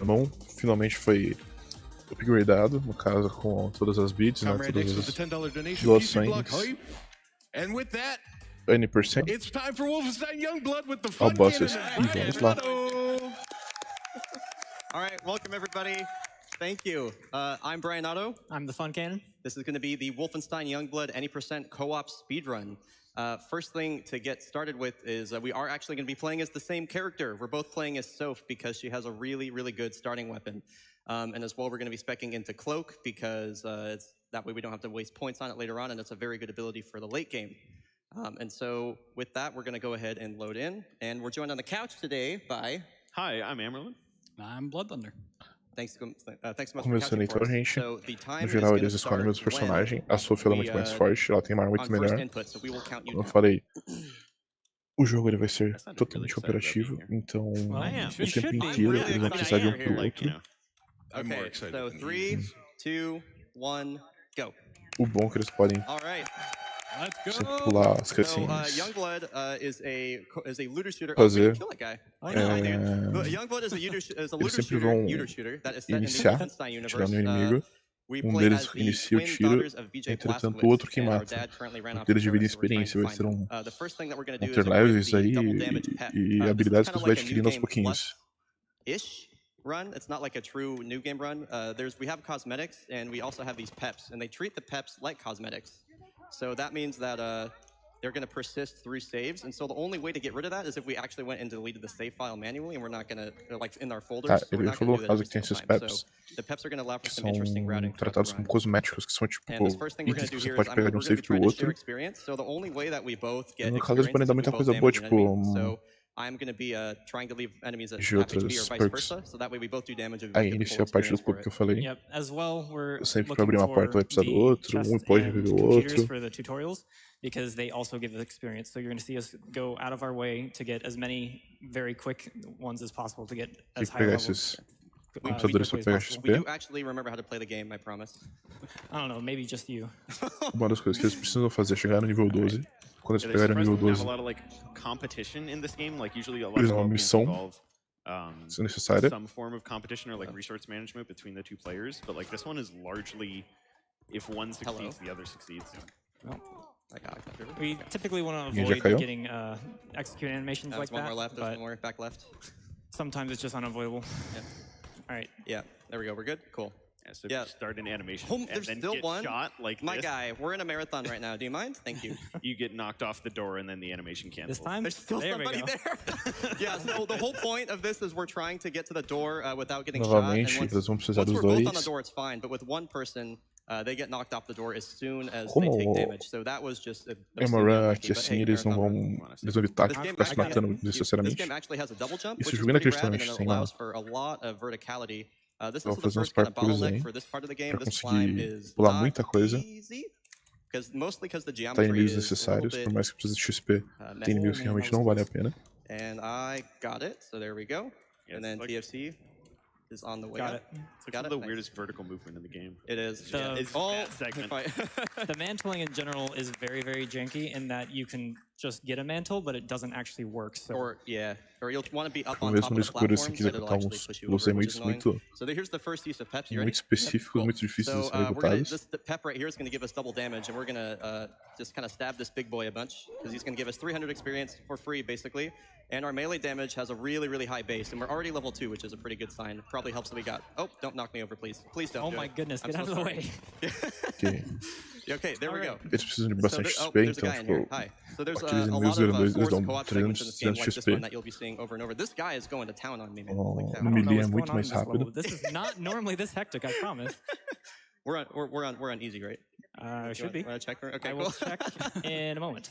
tá bom? Finalmente foi upgradeado, no caso com todas as bits, né, todas as doações. And with that, N%. it's time for Wolfenstein Youngblood with the Ao fun bosses. cannon. E vamos lá. All right, welcome everybody. Thank you. I'm Brian Otto. I'm the Fun Cannon. This is going to be the Wolfenstein Youngblood any % co-op speedrun. First thing to get started with is we are actually going to be playing as the same character. We're both playing as Soph because she has a really, really good starting weapon. And as well, we're going to be speccing into Cloak because that way we don't have to waste points on it later on, and it's a very good ability for the late game. And so with that, we're going to go ahead and load in. And we're joined on the couch today by... Hi, I'm Amerlin. I'm Blood Thunder. Thanks so much. Começando então, gente. No geral, eles escolhem meus personagens. A Sophie ela é muito mais forte, ela tem uma arma muito melhor. Como eu falei, o jogo ele vai ser totalmente cooperativo, então o tempo inteiro eles vão precisar de um pro outro. Okay, so 3, 2, 1, go. O bom é que eles podem sempre pular as cutscenes. Youngblood is a looter shooter. Fazer. Youngblood is a Eles sempre looter vão shooter that is set in the iniciar, Wolfenstein universe. tirando o inimigo. Um deles inicia o tiro, entretanto o outro que mata. Eles dividem experiência, vai ser um ter levels aí e habilidades que você vai adquirindo aos pouquinhos. Run. It's not like a true new game run. We have cosmetics and we also have these peps, and they treat the peps like cosmetics. So that means that they're going to persist through saves, and so the only way to get rid of that is if we actually went and deleted the save file manually, and we're not going to like in our folders. Tá, ele falou caso que tem esses peps, the peps are going to allow for que some interesting routing. são tratados como cosméticos, que são tipo itens que você pode is pegar de um save pro outro. So the only way that we both E get no caso eles podem dar muita coisa boa, tipo I'm going to be trying to leave enemies at de half HP or outras vice perks. versa, so that way we both do damage. Aí inicia a parte dos poucos que eu falei. Yep. As well, we're Sempre pra abrir uma porta vai precisar do outro, um pode reviver o outro. For the tutorials, because they also give us experience. So you're going to see us go out of our way to get as many very quick ones as possible to get as high levels. Computadores pra pegar XP. We do actually remember how to play the game, I promise. I don't know, maybe just you. Uma das coisas que eles precisam fazer é chegar no nível 12. Quando eles pegarem o nível 12, eles vão uma missão se necessária. Some form of competition or like resource management between the two players, but like this one is largely if one succeeds, the other succeeds. We typically want to avoid getting execute animations like that. One more left, there's one more back left. Sometimes it's just unavoidable. Yeah. All right. Yeah, there we go. We're good? Cool. Yeah, so start an animation and then get shot like My guy, we're in a marathon right now. Do you mind? Thank you. You get knocked off the door and then the animation cancels. This time? There's still somebody there. Yeah, so the whole point of this is we're trying to get to the door without getting shot. Novamente, eles vão precisar dos once we're dois. both on the door, it's fine, but with one person, they get knocked off the door as soon as they take damage. So that was just É uma run aqui assim, eles não vão. Eles vão evitar que ficar se matando necessariamente. Esse jogo inacreditavelmente sem uma. Vou fazer uns parkours aí pra conseguir pular muita coisa. Tá inimigos necessários, por mais que precise de XP, tem inimigos que realmente não valem a pena. And I got it, so there we go. And then TFC is on the way up. It's like the weirdest vertical movement in the game. It is. It's all segment. The mantling in general is very, very janky in that you can just get a mantle, but it doesn't actually work. So. Or you'll want to be up on top of the platform, but it'll actually push you over, which is annoying. So here's the first use of peps. Muito específicos, muito difíceis de serem executados. The pep right here is going to give us double damage, and we're going to just kind of stab this big boy a bunch, because he's going to give us 300 experience for free, basically. And our melee damage has a really, really high base, and we're already level 2, which is a pretty good sign. It probably helps that we got... Oh, don't knock me over, please. Please don't. Oh my goodness, get out of the way. Okay, there we go. Eles precisam de bastante XP, então, tipo, aqueles inimigos grandes, eles dão 300 XP. No melee é muito mais rápido. This is not normally this hectic, I promise. We're on easy, right? Should be. Check? Okay, I will check in a moment.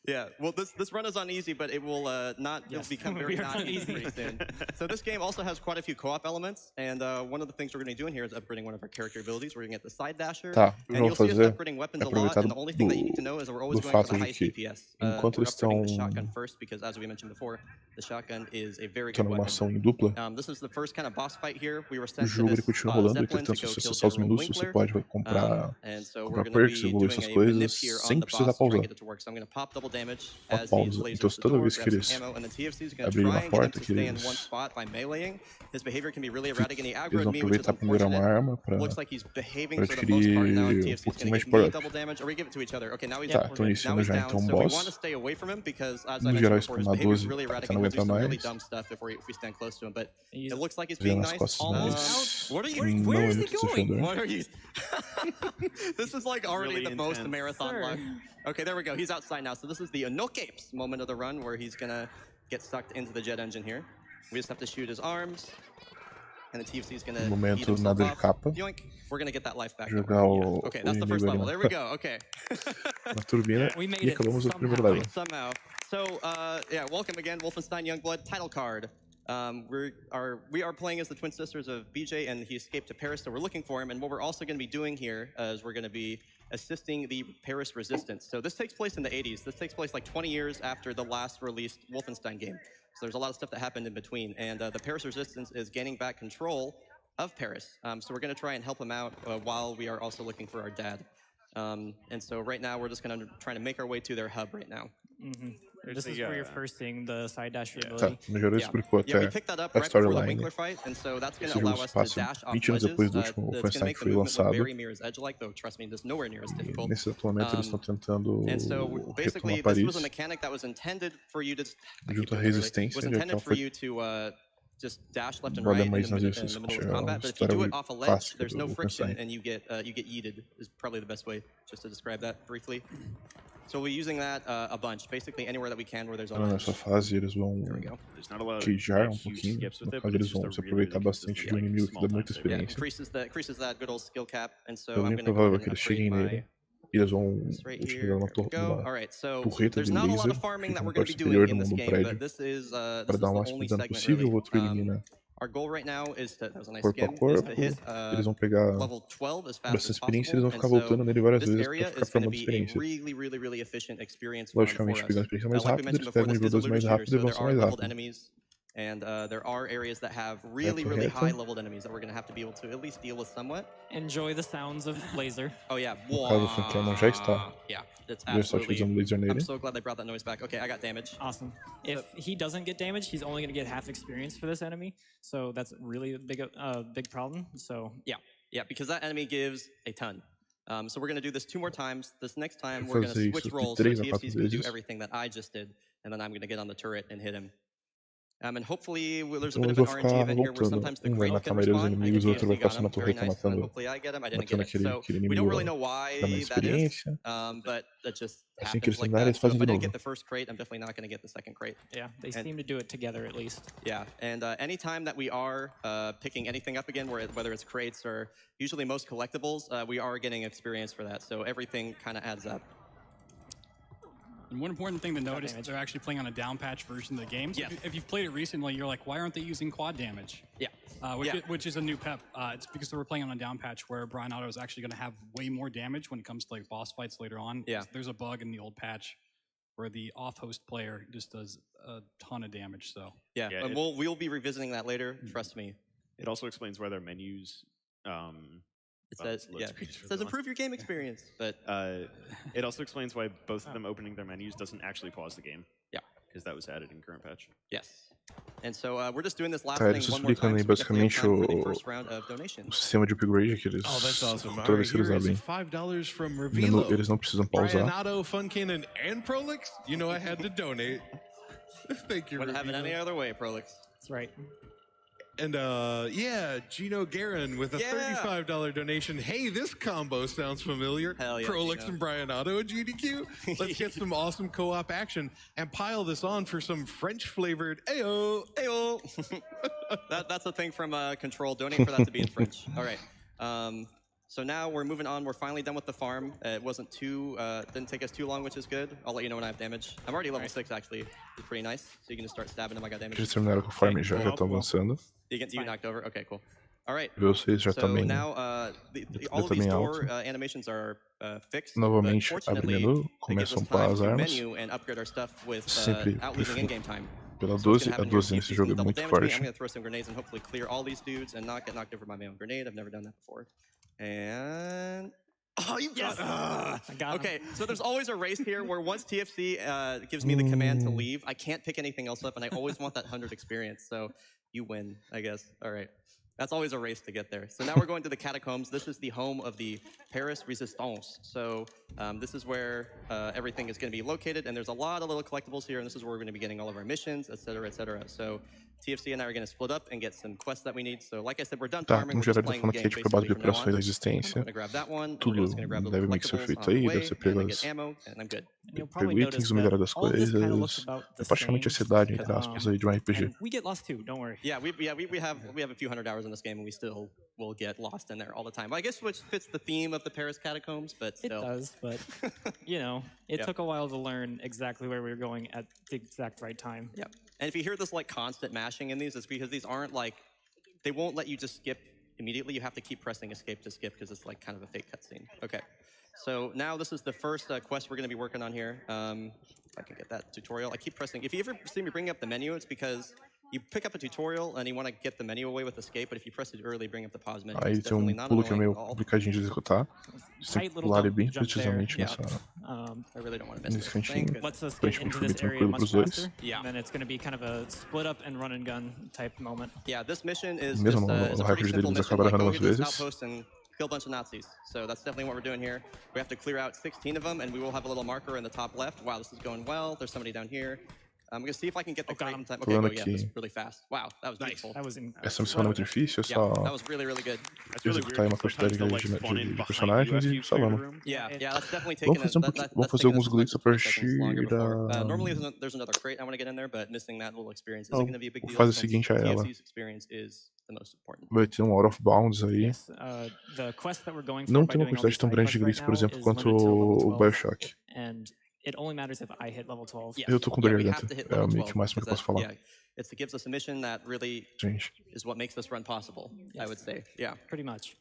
Yeah, well, this run is on easy, but it will it'll become very not easy pretty soon. So this game also has quite a few co-op elements, and one of the things we're going to be doing here is upgrading one of our character abilities. We're going to get the side dasher, and you'll see us upgrading weapons a lot, and the only thing that you need to know is that we're always going for the highest DPS. We're upgrading the shotgun first, because as we mentioned before, The shotgun is a very Tá good numa weapon. ação em dupla. This is the first kind of boss fight here. We were O sent to jogo ele this continua rolando, ele Zeppelin to tentando go kill acessar os General menus, você Winkler. pode comprar And so we're going to perks, be evoluir doing essas a coisas manip here on sem the precisar boss to try and pausar. get it to work. So I'm going to pop double damage Uma as he pausa. lasers Então the toda door, vez que grabs eles some ammo, and then TFC is going to abrirem try a and get him porta, to que stay in one eles spot by meleeing. His behavior can be really erratic, and he eles aggroed vão me, which is aproveitar primeiro uma unfortunate. arma pra Looks like he's behaving pra for the most part now, and adquirir TFC is pouquinho going mais to de give me poder. double damage, or we give it to each other. Okay, now he's Tá, down. tô Now iniciando he's já down, então o so we want boss. to stay away from him because, as I No mentioned geral, before, his spawnar behavior is 12 really erratic, pra and não he'll do aguentar some really mais. dumb stuff if we stand close to him. But He's it looks like he's Já being nas nice. costas mais. What are you? Não Where é is he muito going? desafiador. What are you? This is like already Really the most intense. marathon Sir. block. Okay, there we go. He's outside now. So this is the no-capes moment of the run where he's gonna get sucked into the jet engine here. We just have to shoot his arms. And the TFC is gonna No momento, eat himself nada de off. capa. Yoink. We're gonna get that life back. Jogar o Okay, that's the first inimigo level. ali There we go. Okay. na turbina We made e it acabamos o primeiro somehow. level. Somehow. So, yeah, welcome again, Wolfenstein Youngblood title card. We are playing as the twin sisters of BJ, and he escaped to Paris, so we're looking for him. And what we're also going to be doing here is we're going to be assisting the Paris resistance. So this takes place in the 80s. This takes place like 20 years after the last released Wolfenstein game. So there's a lot of stuff that happened in between. And the Paris resistance is gaining back control of Paris. So we're going to try and help him out while we are also looking for our dad. And so right now we're just going to try to make our way to their hub right now. This is where you're first seeing the side dash Tá, ability. no geral ele explicou Yeah, we até picked that up a right before the storyline. Winkler fight, and so that's going Esse to jogo allow se us to passa dash off 20 anos ledges. depois do último That's going to Wolfenstein make que the foi movement look lançado. very mirror's edge-like, though trust me, there's nowhere near as difficult. Nesse momento eles estão tentando And so retomar basically, this Paris was a mechanic that was intended for you to junto à was resistência, já que intended ela for foi you to just dash left and Olha right in mais the nas middle vezes, of é combat. uma But if you do história it off a ledge, clássica there's no do friction, Wolfenstein. and you get yeeted. Is probably the best way just to describe that briefly. So we're using that a bunch, basically anywhere that we can where there's a ledge. Nessa fase eles vão There we go. There's not a lot of queijar huge pouquinho, skips with no it, caso but eles it's just vão a se really, aproveitar really bastante de um consistent, inimigo que small dá muita time save. Yeah, experiência. increases that good old skill cap, and so É I'm bem going to go provável ahead que and eles cheguem upgrade nele my e eles vão this right chegar here. numa There we go. All right, so torreta there's de not a lot laser of farming que that fica we're na going to parte be doing superior do in this mundo do game, prédio but this is para dar o the máximo only de dano segment possível. O really. outro elimina Our goal right now is to, that was a nice corpo a skim, is corpo. to hit Eles vão pegar level 12 as por fast essa as experiência, possible. eles vão And ficar so voltando nele várias this vezes para area ficar is going to farmando be a experiência. really efficient experience run for Logicamente, us. pegando a experiência mais Like we rápida, mentioned eles before, pegam o this nível is a 2 mais looter rápido e shooter, vão so ser there are mais leveled rápido. enemies. And there are areas that have really torreta. high leveled enemies that we're going to have to be able to at least deal with somewhat. Enjoy the sounds of laser. Oh yeah. No caso, o Fantasma já está. Yeah, it's Já está absolutely. utilizando laser I'm nele. so glad they brought that noise back. Okay, I got damage. Awesome. If he doesn't get damage, he's only going to get half experience for this enemy. So that's really a big problem. So Yeah, because that enemy gives a ton. So we're going to do this 2 more times. This next time, we're going to Fazer switch isso de roles. So 3 a TFC 4 is going to do vezes. everything that I just did, and then I'm going to get on the turret and hit him. And hopefully there's a Então bit eles of vão an RNG ficar event here where voltando. sometimes the Um vai crate matar can a maioria dos respond. inimigos, o outro vai TFC got passar na him, very torreta nice, and matando hopefully I get him. I didn't get it. aquele So aquele we don't really inimigo know why da mais that is, experiência. but that just Assim que happens eles like terminarem, that. eles So fazem if I de didn't get novo. the first crate, I'm definitely not going to get the second crate. yeah, they seem to do it together at least. Yeah, and anytime that we are picking anything up again, whether it's crates or usually most collectibles, we are getting experience for that. So everything kind of adds up. And one important thing to note is that they're actually playing on a down patch version of the game. So Yes. if you've played it recently, you're like, why aren't they using quad damage? Yeah. Which is a new pep. It's because they were playing on a down patch where Brian Otto is actually going to have way more damage when it comes to like boss fights later on. Yeah. There's a bug in the old patch where the off-host player just does a ton of damage. So Yeah, Yeah, and we'll be revisiting that later. Trust me. It also explains why their menus. It says, load yeah, screens it for says the one. improve your game experience. But It also explains why both of them opening their menus doesn't actually pause the game. Yeah. Because that was added in current patch. yes. And so we're just doing this last Tá, thing eles one more explicam time. aí So we definitely have basicamente time for the o first round of o donations. sistema de upgrade que eles Oh, that's awesome. All toda right, vez que eles here is abrem $5 from menu, Revilo. eles não precisam Brian pausar. Otto, Fun Cannon, and Prolix. You know I had to donate. Thank you, Wouldn't have it any Revilo. other way, Prolix. That's right. And yeah, Gino Guerin with a Yeah. $35 donation. Hey, this combo sounds familiar. Hell yeah, Prolix Gino. and Brian Otto at GDQ. Let's get some awesome co-op action and pile this on for some French-flavored ayo. Ayo. That's a thing from Control. Donate for that to be in French. All right. So now we're moving on. We're finally done with the farm. It wasn't didn't take us too long, which is good. I'll let you know when I have damage. I'm already level 6 actually. It's pretty nice. So you can just start stabbing him. I got damage. Eles terminaram com o farm já estão avançando. You get you knocked over. Okay, cool. All right. Vocês já So também now all of these também door alto. animations are fixed. but Novamente abre fortunately, menu, it gives us começam a time pular as to armas. menu and upgrade our stuff with Sempre out losing prefiro in-game time. pela So what's 12, gonna a happen here is 12 nesse TFC's jogo gonna é double muito damage me. I'm forte. gonna throw some grenades and hopefully clear all these dudes and not get knocked over by my own grenade. I've never done that before. And oh, you got I got him. okay. So there's always a race here where once TFC gives me the command to leave, I can't pick anything else up, and I always want that 100 experience. So you win, I guess. All right. That's always a race to get there. So now we're going to the catacombs. This is the home of the Paris Resistance. So this is where everything is going to be located, and there's a lot of little collectibles here, and this is where we're going to be getting all of our missions, et cetera, et cetera. So TFC and I are going to split up and get some quests that we need. So like I said, we're done Tá, farming. no We're geral just ele tá playing the falando que game é tipo a base basically de from now operações da on. I'm resistência. going to grab that one. Tudo We're just going to grab the deve meio que ser collectibles feito on the aí, way, deve ser and then pegar get ammo, and I'm good. And you'll pego probably itens, notice o melhorar das that all this kind of looks coisas. about the É praticamente a same. cidade, entre aspas, aí de um RPG. And we get lost too, don't worry. Yeah, we have a few hundred hours in this game, and we still will get lost in there all the time. Well, I guess which fits the theme of the Paris catacombs, but It still. does, but you know, it Yep. took a while to learn exactly where we were going at the exact right time. Yeah. And if you hear this like constant mashing in these, it's because these aren't like, they won't let you just skip immediately. You have to keep pressing escape to skip because it's like kind of a fake cutscene. Okay. So now this is the first quest we're going to be working on here. If I can get that tutorial. I keep pressing. If you ever see me bring up the menu, it's because you pick up a tutorial and you want to get the menu away with escape, but if you press it early, bring up the pause menu. Aí It's tem definitely um not pulo que é annoying meio at all. complicadinho de executar. Você tem Tight que little pular ele bem jump there. precisamente Yeah. nessa, I really don't want to miss nesse this. cantinho. Thank Lets us get Aparentemente into foi this bem area tranquilo much pros dois. faster. Yeah. And then it's going to be kind of a split up and run and gun type moment. Yeah, this mission is Mesmo just no it's a hackers pretty dele, simple eles mission. acabaram Like, go errando get umas this vezes. outpost and kill a bunch of Nazis. So that's definitely what we're doing here. We have to clear out 16 of them, and we will have a little marker in the top left. Wow, this is going well. There's somebody down here. I'm going to see if I can get the crate in time. Okay, Pulando go, yeah, aqui. that's really fast. Wow, that was beautiful. That was Essa missão não é muito difícil, é Yeah, that só was really, really good. That's really executar aí weird. uma quantidade Sometimes they'll, like, de spawn in behind you personagens after e you've cleared a salvando. room. Yeah, yeah, that's definitely Vamos taking fazer, vamos fazer alguns glitches a partir da... Normally there's another crate I want to get in there, but missing that little experience isn't Não, going to be a big a deal. fase since seguinte é ela. TFC's experience is the most important. Vai ter um Out of Bounds aí. Yes, the quest that we're going for Não by tem uma doing all quantidade these tão side grande de quests glitches, right por now exemplo, is quanto limited to level o 12, Bioshock. and it only matters if I hit level 12. Yes. Eu tô com Yeah, dor we de have garganta. to hit É level meio que 12, o máximo que eu posso falar. yeah, it gives us a mission that really Gente, is what makes this run possible, I would say. Yeah. Pretty much.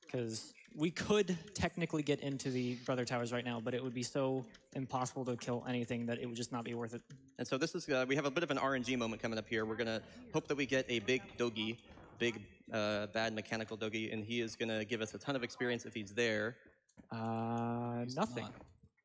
Because we could technically get into the Brother Towers right now, but it would be so impossible to kill anything that it would just not be worth it. And so this is, we have a bit of an RNG moment coming up here. We're going to hope that we get a big Dogi, big bad mechanical Dogi, and he is going to give us a ton of experience if he's there. Nothing.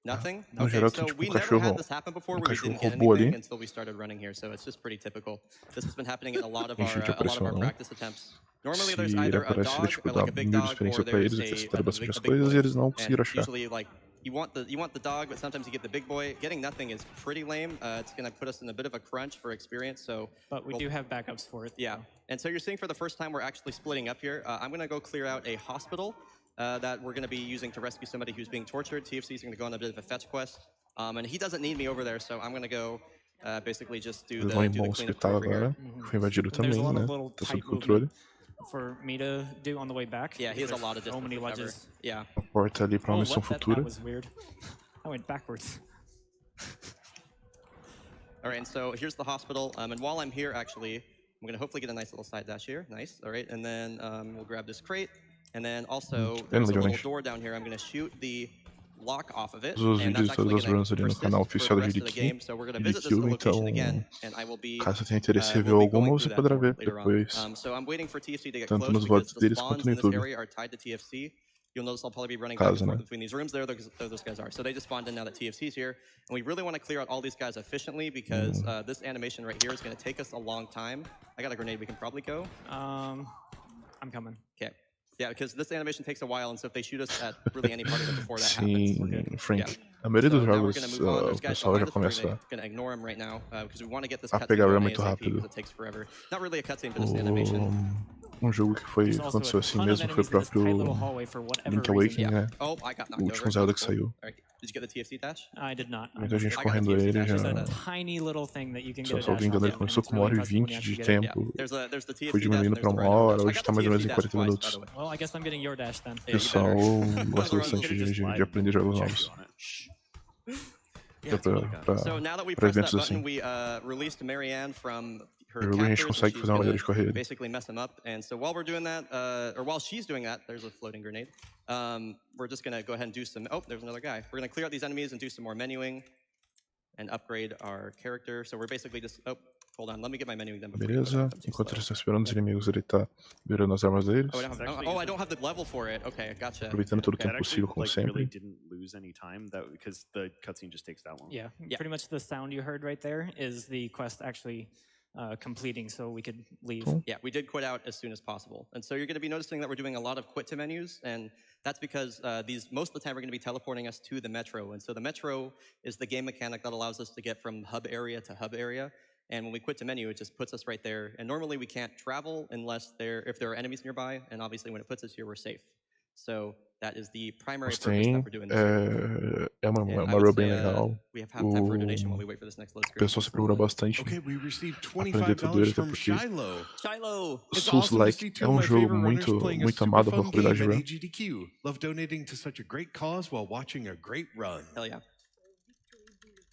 Nothing? No Okay, geral, so tem tipo we um never cachorro, had this happen before where we cachorro didn't get robô anything ali. until we started running here, so it's just pretty typical. This has been happening in a lot of Enche de our pressão. practice attempts. Normally Se there's ele either a aparece, ele dog, tipo, like dá a big mil de dog, experiência or pra eles, there's acrescenta bastante a as big coisas boy. e eles não And conseguiram achar. usually, like, you want the dog, but sometimes you get the big boy. Getting nothing is pretty lame. It's going to put us in a bit of a crunch for experience, so... But we do have backups for it. Yeah, and so you're seeing for the first time we're actually splitting up here. I'm going to go clear out a hospital that we're going to be using to rescue somebody who's being tortured. TFC is going to go on a bit of a fetch quest, and he doesn't need me over there, so I'm going to go basically just do Eles vão em the bom cleanup hospital over here. agora. Foi invadido And there's a também, lot né? of little Tá sob tight controle. movement for me to do on the way back. Yeah, he has a because lot of there's so distance many to cover. ledges. Yeah. A porta ali pra uma missão That futura. was weird. I went backwards. All right, and so here's the hospital, and while I'm here, actually, I'm going to hopefully get a nice little side dash here. Nice. All right, and then we'll grab this crate, and then also there's a little door down here. I'm going to shoot the lock off of it, Todos os and vídeos that's e todas actually as going runs to ali no persist canal for oficial the da rest of the game. AGDQ, So we're going to visit this AGDQ, location então, again, and I will be caso tenha interesse em ver we'll be alguma, going você through that poderá door ver later on. depois. So I'm waiting for TFC to get Tanto close nos because VODs the deles spawns quanto no in this YouTube. area are tied to TFC. You'll notice I'll probably be running back and Caso, forth né? between these rooms there. Those guys are. So they just spawned in now that TFC's here. And we really want to clear out all these guys efficiently because this animation right here is going to take us a long time. I got a grenade we can probably go. I'm coming. Okay. Yeah, because this animation takes a while, and so if they shoot us at really any part of it before that happens, we're good. Sim, Frank. Yeah. A maioria So dos now we're jogos, going to move on. There's o guys pessoal já behind us. We're começa going to ignore them right now because we want to get this a cutscene pegar going muito ASAP rápido. because it takes forever. Not really a cutscene, but just animation. jogo que foi, There's also aconteceu a assim ton of mesmo foi o enemies in this tight próprio little hallway for whatever Link reason. Awakening, né? Oh, I got O knocked último over. Zelda que Cool. saiu. All right. Did you get the TFC dash? I did not. I Muita gente I got correndo the TFC ele dash. já. Just There's a tiny little thing that you can Se eu get a só dash me engano, on, ele and começou it's com 1 hora really e impressive when 20 you de actually get it. tempo. There's the TFC Foi dash, diminuindo there's pra the 1 random hora, dash. I hoje got tá the mais ou menos TFC em dash 40 twice, minutos. by the way. Well, I guess I'm getting your dash then. O Yeah, you pessoal better. gosta bastante de aprender jogos novos. Yeah, it's really good. So now that we pra pressed that eventos button, assim. we released Marianne from her Jogo a gente captors, and consegue she's fazer uma maneira de gonna correr. basically mess him up. And so while we're doing that, or while she's doing that, there's a floating grenade. We're just gonna go ahead and do some. Oh, there's another guy. We're gonna clear out these enemies and do some more menuing, and upgrade our character. So we're basically just. Oh, Hold on, let me get my menu again before Beleza. Enquanto eles estão esperando os inimigos, ele tá virando as armas deles. I don't have the level for it. Okay, gotcha. Aproveitando todo o That tempo actually possível, como like really sempre. didn't lose any time because the cutscene just takes that long. Yeah, pretty much the sound you heard right there is the quest actually completing, so we could leave. Cool. Yeah, we did quit out as soon as possible. And so you're going to be noticing that we're doing a lot of quit to menus, and that's because most of the time we're going to be teleporting us to the metro. And so the metro is the game mechanic that allows us to get from hub area to hub area. And when we quit to menu, it just puts us right there. And normally we can't travel unless if there are enemies nearby, and obviously when it puts us here, we're safe. So that is the primary purpose that we're doing this. É uma run bem legal. We have time for a donation while we wait for this next load O screen. pessoal se procura bastante. Okay, we received Aprender tudo $25 ele, até from porque Shiloh. Shiloh! It's Souls awesome to Like see two é of my jogo favorite runners muito playing a muito super amado pela fun comunidade de game at run. AGDQ. Love donating to such a great cause while watching a great run. Hell yeah.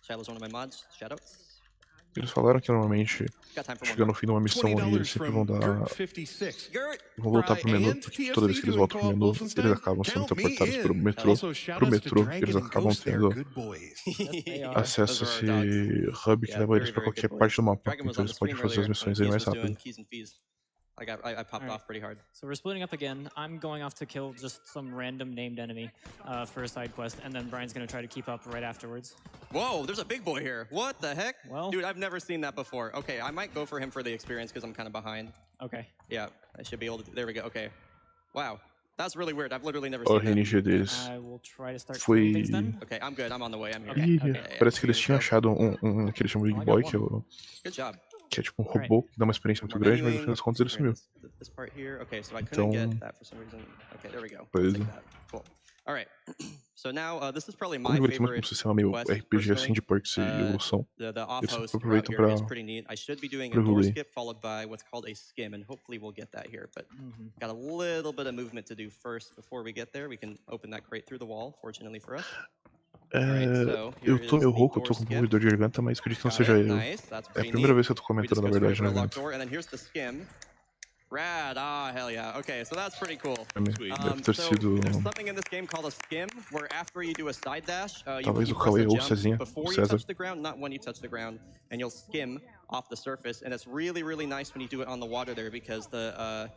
Shiloh's one of my mods. Shoutouts. Eles falaram que normalmente Got time for one chega no more. fim de uma missão aí, eles $20 sempre from vão dar. Gert56. Gert! Vão voltar pro menu, porque toda vez que eles voltam pro menu, eles acabam sendo teleportados pro metrô, eles acabam tendo acesso a esse hub que leva eles pra qualquer parte do mapa. Então eles podem fazer as missões aí mais rápido. I popped off pretty hard. So we're splitting up again. I'm going off to kill just some random named enemy for a side quest, and then Brian's going to try to keep up right afterwards. Whoa, there's a big boy here. What the heck? Well, dude, I've never seen that before. Okay, I might go for him for the experience because I'm kind of behind. Okay. Yeah, I should be able to. There we go. Okay. Wow. That's really weird. I've literally never O seen that. RNG deles I will try to start foi. things then. Okay, I'm good. I'm on the way. I'm here. Ih, parece que eles tinham achado que eles chamam de Big Boy, Good job. que é tipo um robô que dá uma experiência muito grande, mas no fim das contas ele sumiu. This part here. Okay, so I couldn't Então, get that for some reason. Okay, there we go. pois Take é. that. Cool. All right. So now this is probably Como my divertir muito um favorite sistema meio quest, RPG assim de personally. perks e evolução, The off eles host sempre route aproveitam here is pra pretty neat. I should be doing a pra door evoluir. skip followed by what's called a skim, and hopefully we'll get that here. But got a little bit of movement to do first before we get there. We can open that crate through the wall, fortunately for us. Eu tô meio rouco, eu tô com um pouco de garganta, mas acredito que não seja eu. É a primeira vez que eu tô comentando, na verdade, no evento. And then here's the skim. Rad, hell yeah. Okay, so that's pretty cool. Deve ter sido. There's something in this game called a skim, where after you do a side dash, Talvez you o press a Cauê ou o jump Cezinha, before o you César. touch the ground, not when you touch the ground, and you'll skim off the surface. And it's really, really nice when you do it on the water there because the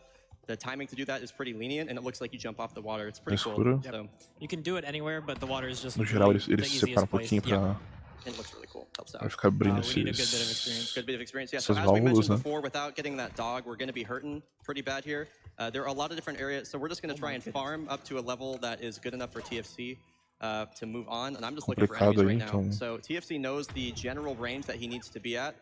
timing to do that is pretty lenient, and it looks like you jump off the water. It's pretty cool. So, you can do it anywhere, but the water is just No geral, eles the se separam easiest pouquinho place. pra, it looks really cool. Helps out. pra ficar abrindo We need a good bit of esses. experience. Good bit of experience. Yeah, so Essas as we mentioned válvulas, né? before, without getting that dog, we're going to be hurting pretty bad here. There are a lot of different areas, so we're just going to try and farm up to a level that is good enough for TFC to move on. And I'm just looking for enemies right now. So TFC knows the general range that he needs to be at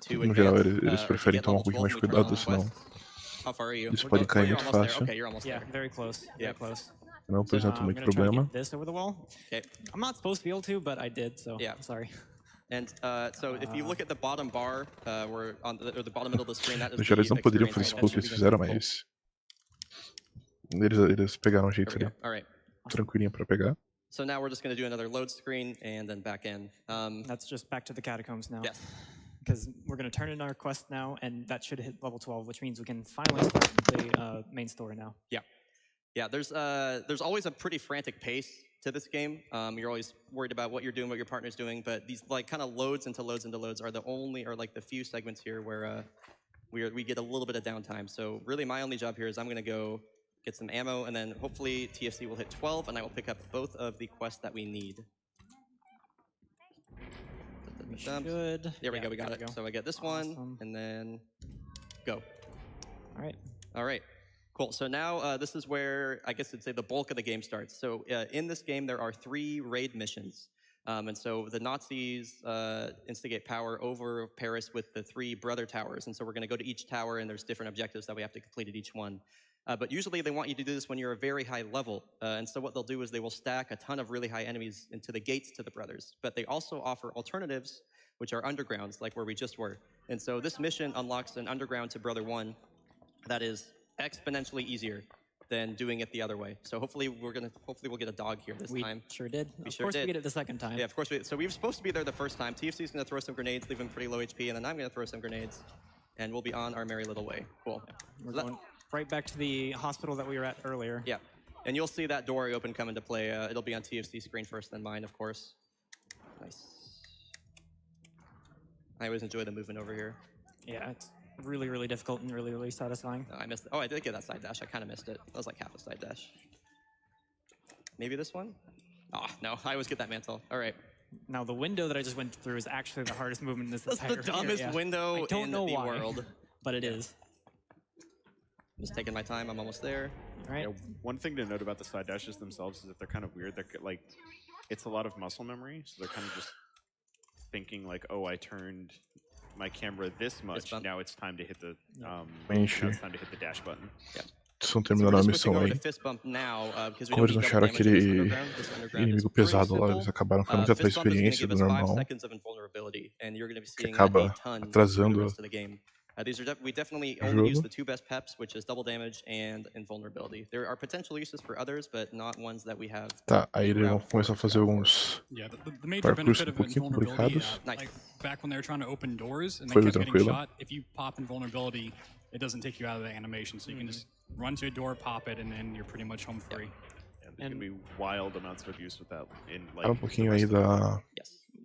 to No geral, advance, eles to preferem get tomar level pouquinho mais 12 when we turn cuidado, on senão quests. How far are you? eles podem cair You're muito almost there. fácil. Okay, you're almost Yeah, there. very close. Yeah. Very close. Não apresenta I'm muito gonna try to problema. get this over the wall. Okay. I'm not supposed to be able to, but I did, so Yeah. sorry. And so if you look at the bottom bar, or the bottom middle of the screen, that is No geral, eles não the poderiam experience fazer isso level. pelo que eles fizeram, mas. Eles pegaram um jeito There we ali, go. All right. tranquilinho pra pegar. So now we're just going to do another load screen and then back in. That's just back to the catacombs now. Yes. Because we're going to turn in our quest now, and that should hit level 12, which means we can finally start the main story now. Yeah, there's always a pretty frantic pace to this game. You're always worried about what you're doing, what your partner's doing, but these like kind of loads into loads into loads are like the few segments here where we get a little bit of downtime. So really my only job here is I'm going to go get some ammo, and then hopefully TFC will hit 12, and I will pick up both of the quests that we need. We should. There we Yeah, go, we got there it. we go. So I get this one, Awesome. and then go. All right. Cool. So now this is where I guess I'd say the bulk of the game starts. So in this game, there are 3 raid missions. And so the Nazis instigate power over Paris with the 3 brother towers. And so we're going to go to each tower, and there's different objectives that we have to complete at each one. But usually they want you to do this when you're a very high level. And so what they'll do is they will stack a ton of really high enemies into the gates to the brothers. But they also offer alternatives, which are undergrounds, like where we just were. And so this mission unlocks an underground to Brother 1 that is exponentially easier than doing it the other way. So hopefully we'll get a dog here this time. We sure did. We Of sure course did. we get it the second time. Yeah, of course so we were supposed to be there the first time. TFC is going to throw some grenades, leave him pretty low HP, and then I'm going to throw some grenades, and we'll be on our merry little way. Cool. We're So going right back to the hospital that we were at earlier. yeah, and you'll see that door open come into play. It'll be on TFC screen first, then mine, of course. Nice. I always enjoy the movement over here. Yeah, it's really, really difficult and really, really satisfying. I missed it. Oh, I did get that side dash. I kind of missed it. That was like half a side dash. Maybe this one? Oh, no. I always get that mantle. All right. Now, the window that I just went through is actually the hardest movement in this That's entire the dumbest window I don't in know the why, world. but it is. Just taking my time. I'm almost there. All right. Yeah, one thing to note about the side dashes themselves is that they're kind of weird. They're like, it's a lot of muscle memory, so they're kind of just thinking like, oh, I turned my camera this much. Now it's time to hit the now it's time to hit the dash button. Yeah. Estão terminando a missão aí. Como eles não acharam aquele inimigo pesado lá, eles acabaram ficando muito atrás da experiência do normal, que acaba atrasando we definitely only use the two best peps, which is double damage and invulnerability. There are potential uses for others, but not ones that we have. Tá, aí eles vão começar a fazer alguns parkours um pouquinho complicados. Like back when they were trying to open doors and they kept getting shot, if you pop invulnerability, it doesn't take you out of the animation, so you can just run to a door, pop it, and then you're pretty much home free. Yeah, there's gonna be wild amounts of abuse with that. In like pouquinho aí da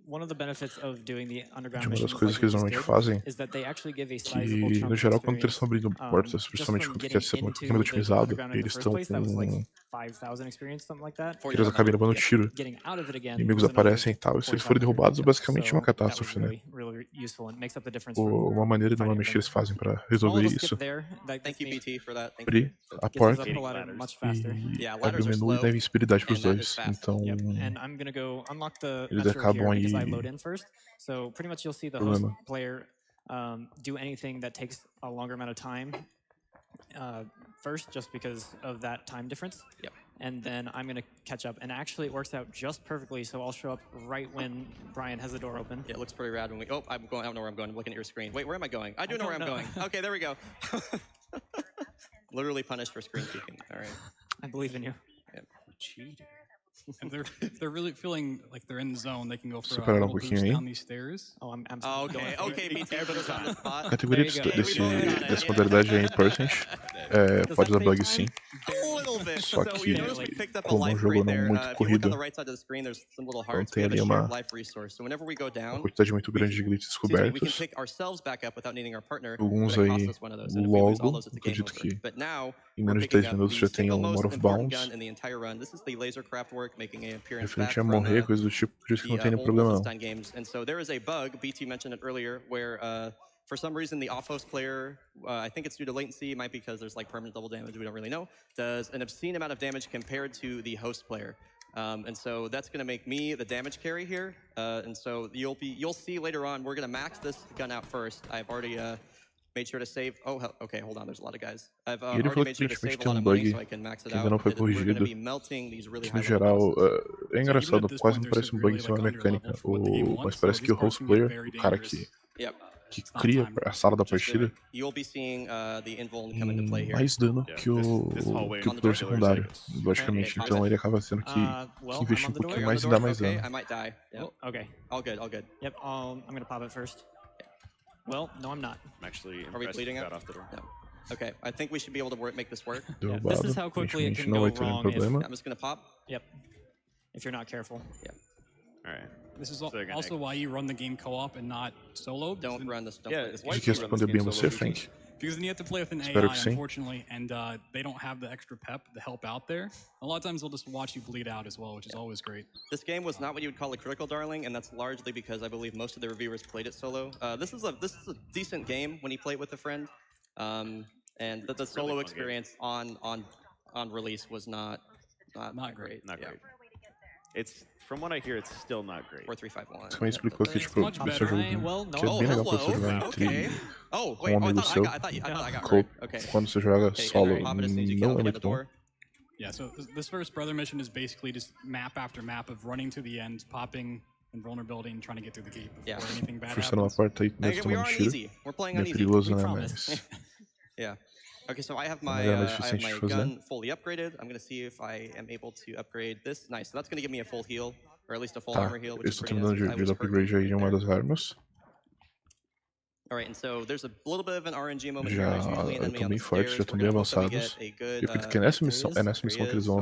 One of the benefits of doing the underground de uma das missions coisas que eles normalmente fazem, is that they actually give a que sizable chunk no of geral quando eles estão experience. abrindo portas, principalmente quando quer ser muito otimizado, eles estão com 5,000 experience, something like that. eles acabam levando tiro. Getting out of it again, Inimigos aparecem e tal, e se eles forem derrubados, é basicamente uma catástrofe, né? Really useful and makes up the difference. Uma maneira normalmente que eles fazem pra resolver isso, Thank you, BT, for that. abrir a porta e abrir o menu e dar visibilidade pros dois. Então, eles acabam aí So pretty much you'll see the host player do anything that takes a longer amount of time first, just because of that time difference. Yep. And then I'm going to catch up. And actually, it works out just perfectly, so I'll show up right when Brian has the door open. Yeah, it looks pretty rad when we... Oh, I don't know where I'm going. I'm looking at your screen. Wait, where am I going? I do know where I'm going. Okay, there we go. Literally punished for screen peeking. All right. I believe in you. Yeah. Cheater. And if they're really feeling like they're in the zone, they can go for a Superar little boost down these stairs. Oh, I'm okay, BT, everybody's on the spot. A categoria dessa modalidade é important, pode dar bug sim. Só que como é um jogo não muito corrido, então tem ali uma quantidade muito grande de glitches descobertos. Alguns aí logo, acredito que em menos de 3 minutos já tem um out of bounds. Referente a morrer, coisa do tipo, por isso que não tem nenhum problema não. And so there is a bug, BT mentioned it earlier, where for some reason the off-host player, I think it's due to latency, might be because there's like permanent double damage, we don't really know, does an obscene amount of damage compared to the host player. And so that's going to make me the damage carry here. And so you'll see later on, we're going to max this gun out first. I've already made sure to save. Oh, okay, hold on. There's a lot of guys. I've already made sure to save a lot of money so I can max it out. Não foi corrigido. No geral, é engraçado, quase não parece um bug em cima da mecânica, mas parece que o host player, o cara que cria a sala da partida, mais dano que o player secundário, logicamente. Então ele acaba tendo que investir um pouquinho mais e dar mais dano. Okay. All good. Yep, I'm going to pop it first. Well, no, I'm not. I'm actually Are we bleeding out? off the door. No. Okay, I think we should be able to make this work. Yeah, this is how quickly it can go wrong if... I'm just going to pop. Yep. If you're not careful. Yeah. All right. This is also why you run the game co-op and not solo. Don't run this. Acho que responder bem você, Frank. Because then you have to play with an AI, unfortunately, and they don't have the extra pep to help out there. A lot of times they'll just watch you bleed out as well, which is always great. This game was not what you would call a critical darling, and that's largely because I believe most of the reviewers played it solo. This is a decent game when you play it with a friend, and the solo really experience on release was not great. Not great. It's from what I hear, it's still not great. 4-3-5-1. Você me explicou que tipo o seu jogo que é bem legal pra você jogar entre um amigo seu, quando você joga solo não é muito bom. Yeah, so this first brother mission is basically just map after map of running to the end, popping invulnerability and trying to get through the gate before anything bad happens. Forçando uma porta aí mesmo tomando tiro. É perigoso, né, mas... Yeah. Okay, so I have my gun fully upgraded. I'm going to see if I am able to upgrade this. Nice, so that's going to give me a full heal, or at least a full armor heal, which is pretty nice. Eu estou terminando de upgrade aí em uma das armas. Alright, and so there's a little bit of an RNG moment here. Já estão bem fortes, já estão bem avançados. Eu acredito que é nessa missão que eles vão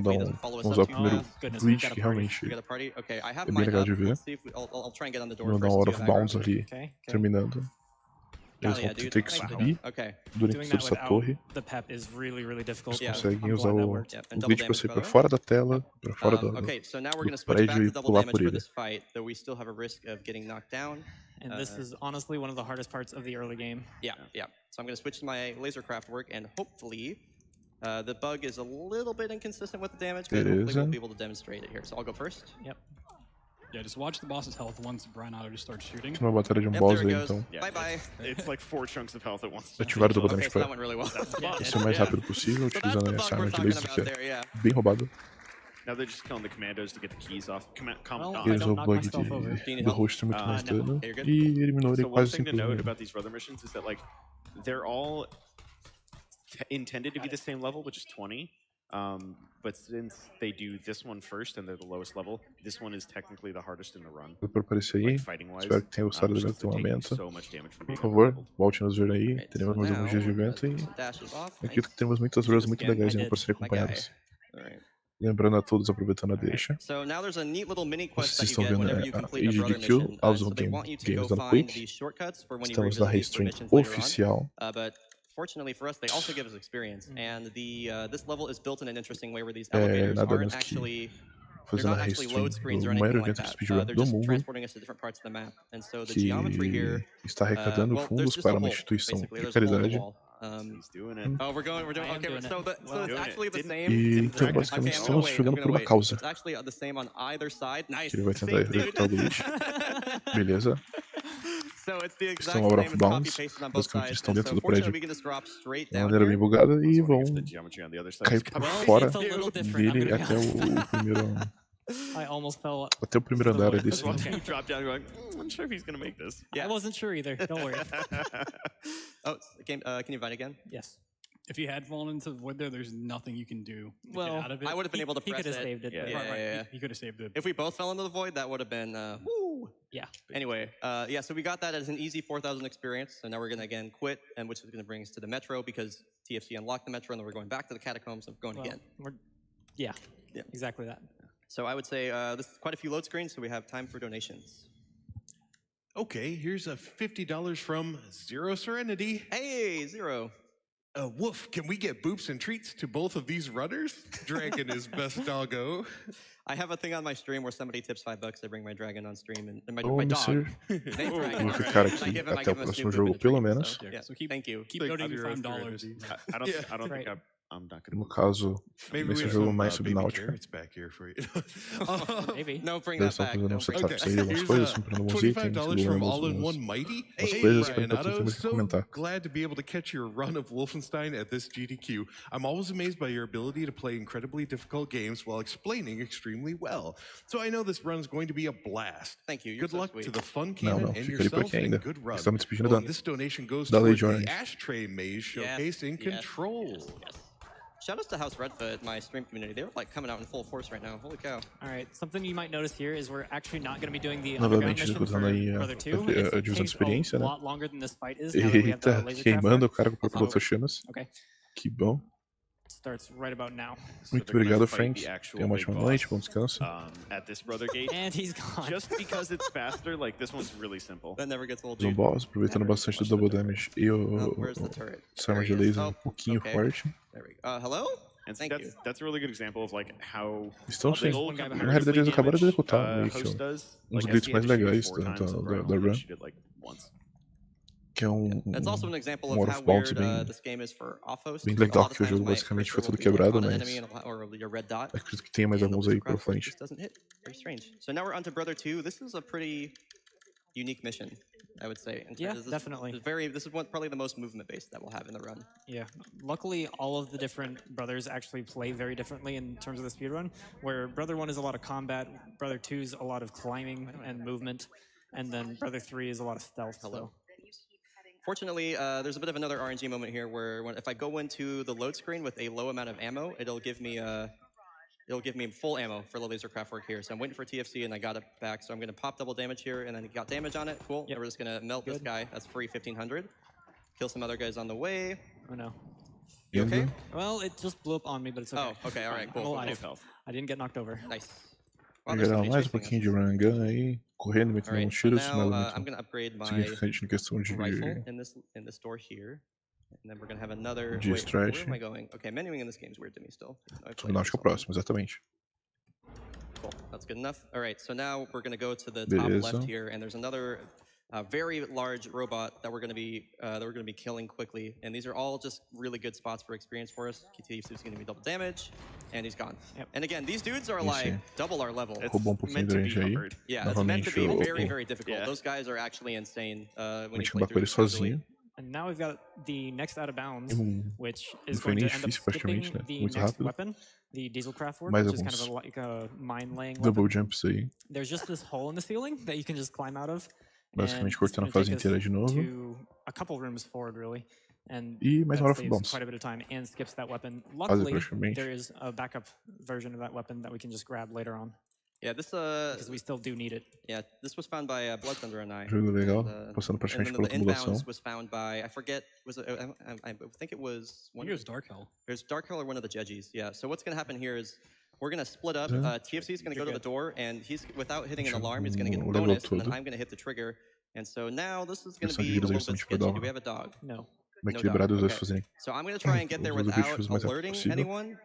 usar o primeiro glitch, que realmente é bem legal de ver. Vão dar um out of bounds ali, terminando. Eles vão ter que subir durante toda essa torre. Eles conseguem usar o glitch pra sair pra fora da tela, pra fora do prédio e pular por ele. And this is honestly one of the hardest parts of the early game. Yeah. So I'm going to switch to my lasercraft work, and hopefully the bug is a little bit inconsistent with the damage, but hopefully we'll be able to demonstrate it here. So I'll go first. Yep. Yeah, just watch the boss's health once Branato just starts shooting. Uma batalha de boss aí, então. Bye. It's like 4 chunks of health at once. Ativar o double damage pra ser o mais rápido possível, utilizando essa arma de laser que é bem roubada. Now they're just killing the commandos to get the keys off. Ele usou o bug do host muito mais dano e eliminou ele So one quase thing to sem note problema. about these brother missions is that like they're all intended to be the same level, which is 20. But since they do this one first and they're the lowest level, this one is technically the hardest in the run. Por aparecer aí, espero que tenha gostado do evento do momento. Por favor, volte nos ver aí, teremos mais alguns dias de evento e acredito que temos muitas runs muito legais ainda para serem acompanhadas. Lembrando a todos, aproveitando a deixa, vocês estão vendo a AGDQ, Awesome Games da Quick. Estamos na Restream oficial. Fortunately for us, they also give us experience, and this level is built in an interesting way where these elevators aren't actually fazendo a Restream do maior evento de speedrun do mundo, que está arrecadando fundos para uma instituição de caridade. E então basicamente estamos jogando por uma causa. Ele vai tentar executar o glitch. Beleza. Estão out of bounds, basicamente estão dentro do prédio de maneira bem bugada e vão cair por fora dele até o primeiro. Até o primeiro andar desse. I'm sure if he's gonna make this. I wasn't sure either. Don't worry. Can you invite again? Yes. If he had fallen into the void there's nothing you can do to well, get out of it. I would have been able to press it. He could have saved it. Yeah. He could have saved it. If we both fell into the void, that would have been, woo! Yeah. Anyway, so we got that as an easy 4,000 experience. So now we're going to, again, quit, and which is going to bring us to the Metro, because TFC unlocked the Metro, and then we're going back to the Catacombs and going again. Yeah, exactly that. So I would say this is quite a few load screens, so we have time for donations. Okay, here's a $50 from Zero Serenity. Hey, Zero. Woof, can we get boops and treats to both of these runners? Dragon is best doggo. I have a thing on my stream where somebody tips $5, I bring my dragon on stream, and my dog. Vou ficar aqui até o próximo jogo, pelo menos. Thank you. Keep donating $5. I don't think I'm not gonna. No caso, nesse jogo mais subnáutico. It's back here for you. Maybe. No, bring Eles that estão back. fazendo setups aí, algumas coisas, comprando alguns itens, $25 from All in One Mighty. as coisas que ainda temos que So comentar. glad to be able to catch your run of Wolfenstein at this GDQ. I'm always amazed by your ability to play incredibly difficult games while explaining extremely well. So I know this run is going to be a blast. Thank you. Good luck to the Fun Não, Cannon and fica ali por yourself aqui and ainda. good run. Está me despedindo Well, this donation goes da Lei towards de Orange. the Ashtray Maze Showcase in Control. Shout out to House Redfoot, my stream community. They're like coming out in full force right now. Holy cow. All right, something you might notice here is we're actually not going to be doing the underground mission for Brother 2. A divisão de experiência, a né? lot longer than this fight is now that we have the Eita, laser queimando o craft cara com o piloto chamas. Okay. Que bom. Starts right about now. Muito obrigado, Frank. Tenha uma ótima noite, bom descanso. At this brother gate. And he's gone. Just because it's faster, like this one's really simple. That never gets old. Um boss, aproveitando bastante do double damage e Where's the turret? essa arma de laser um pouquinho forte. There we go. Hello? And that's a really good example of like how Estão sim. Na realidade eles acabaram de executar meio que um dos glitches mais legais da run. Que é out of bounds bem legal, que o jogo basicamente foi tudo quebrado, mas acredito que tenha mais alguns aí pela frente. So now we're on to Brother 2. This is a pretty unique mission, I would say. Yeah, definitely. This is probably the most movement based that we'll have in the run. Yeah, luckily all of the different brothers actually play very differently in terms of the speedrun, where Brother 1 is a lot of combat, Brother 2 is a lot of climbing and movement, and then Brother 3 is a lot of stealth. Hello. Fortunately, there's a bit of another RNG moment here where if I go into the load screen with a low amount of ammo, it'll give me full ammo for the laser craft work here. So I'm waiting for TFC and I got it back. So I'm going to pop double damage here and then he got damage on it. Cool. Yep. We're just going to melt this guy. That's free 1,500. Kill some other guys on the way. Oh no. You okay? Well, it just blew up on me, but it's okay. Oh, okay. All right. Cool. I didn't get knocked over. Nice. geral, mais um pouquinho de run and gun aí, correndo, metendo um tiro, isso não é muito significante na questão de stretch. Não, acho que é o próximo, exatamente. Cool. That's good enough. All right, so now we're going to go to the top left here, and there's another very large robot that we're going to be killing quickly, and these are all just really good spots for experience for us. KTF is going to be double damage, and he's gone. Yep. And again, these dudes are like double our level. Roubou um pouquinho da range aí. Yeah, it's meant to be very, very difficult. Those guys are actually insane when you play through it sozinho. And now we've got the next out of bounds, which is foi going nem to end up difícil, praticamente, né? the Muito next rápido. weapon, the diesel craft work, Mais which is kind alguns of like a mine-laying double weapon. jumps aí. There's just this hole in the ceiling that you can just climb out of. Basicamente cortando a fase inteira de novo. A couple rooms forward, really. And e mais uma hora bombs. Quite a bit of time and skips that weapon. Luckily, there is a backup version of that weapon that we can just grab later on. Yeah, this because we still do need it. Yeah, this was found by Blood Thunder and I. Jogo legal, passando praticamente pela tubulação. Was found by I forget was it, I think it was one. I think it was Dark Hell. There's Dark Hell or one of the Judges. Yeah. So what's going to happen here is we're going to split up. TFC is going to go to the door, and he's without hitting an alarm, he's going to get a bonus, and then I'm going to hit the trigger. And so now this is going to be a little bit sketchy. Do we have a dog? No. So I'm going to try and get there without alerting anyone.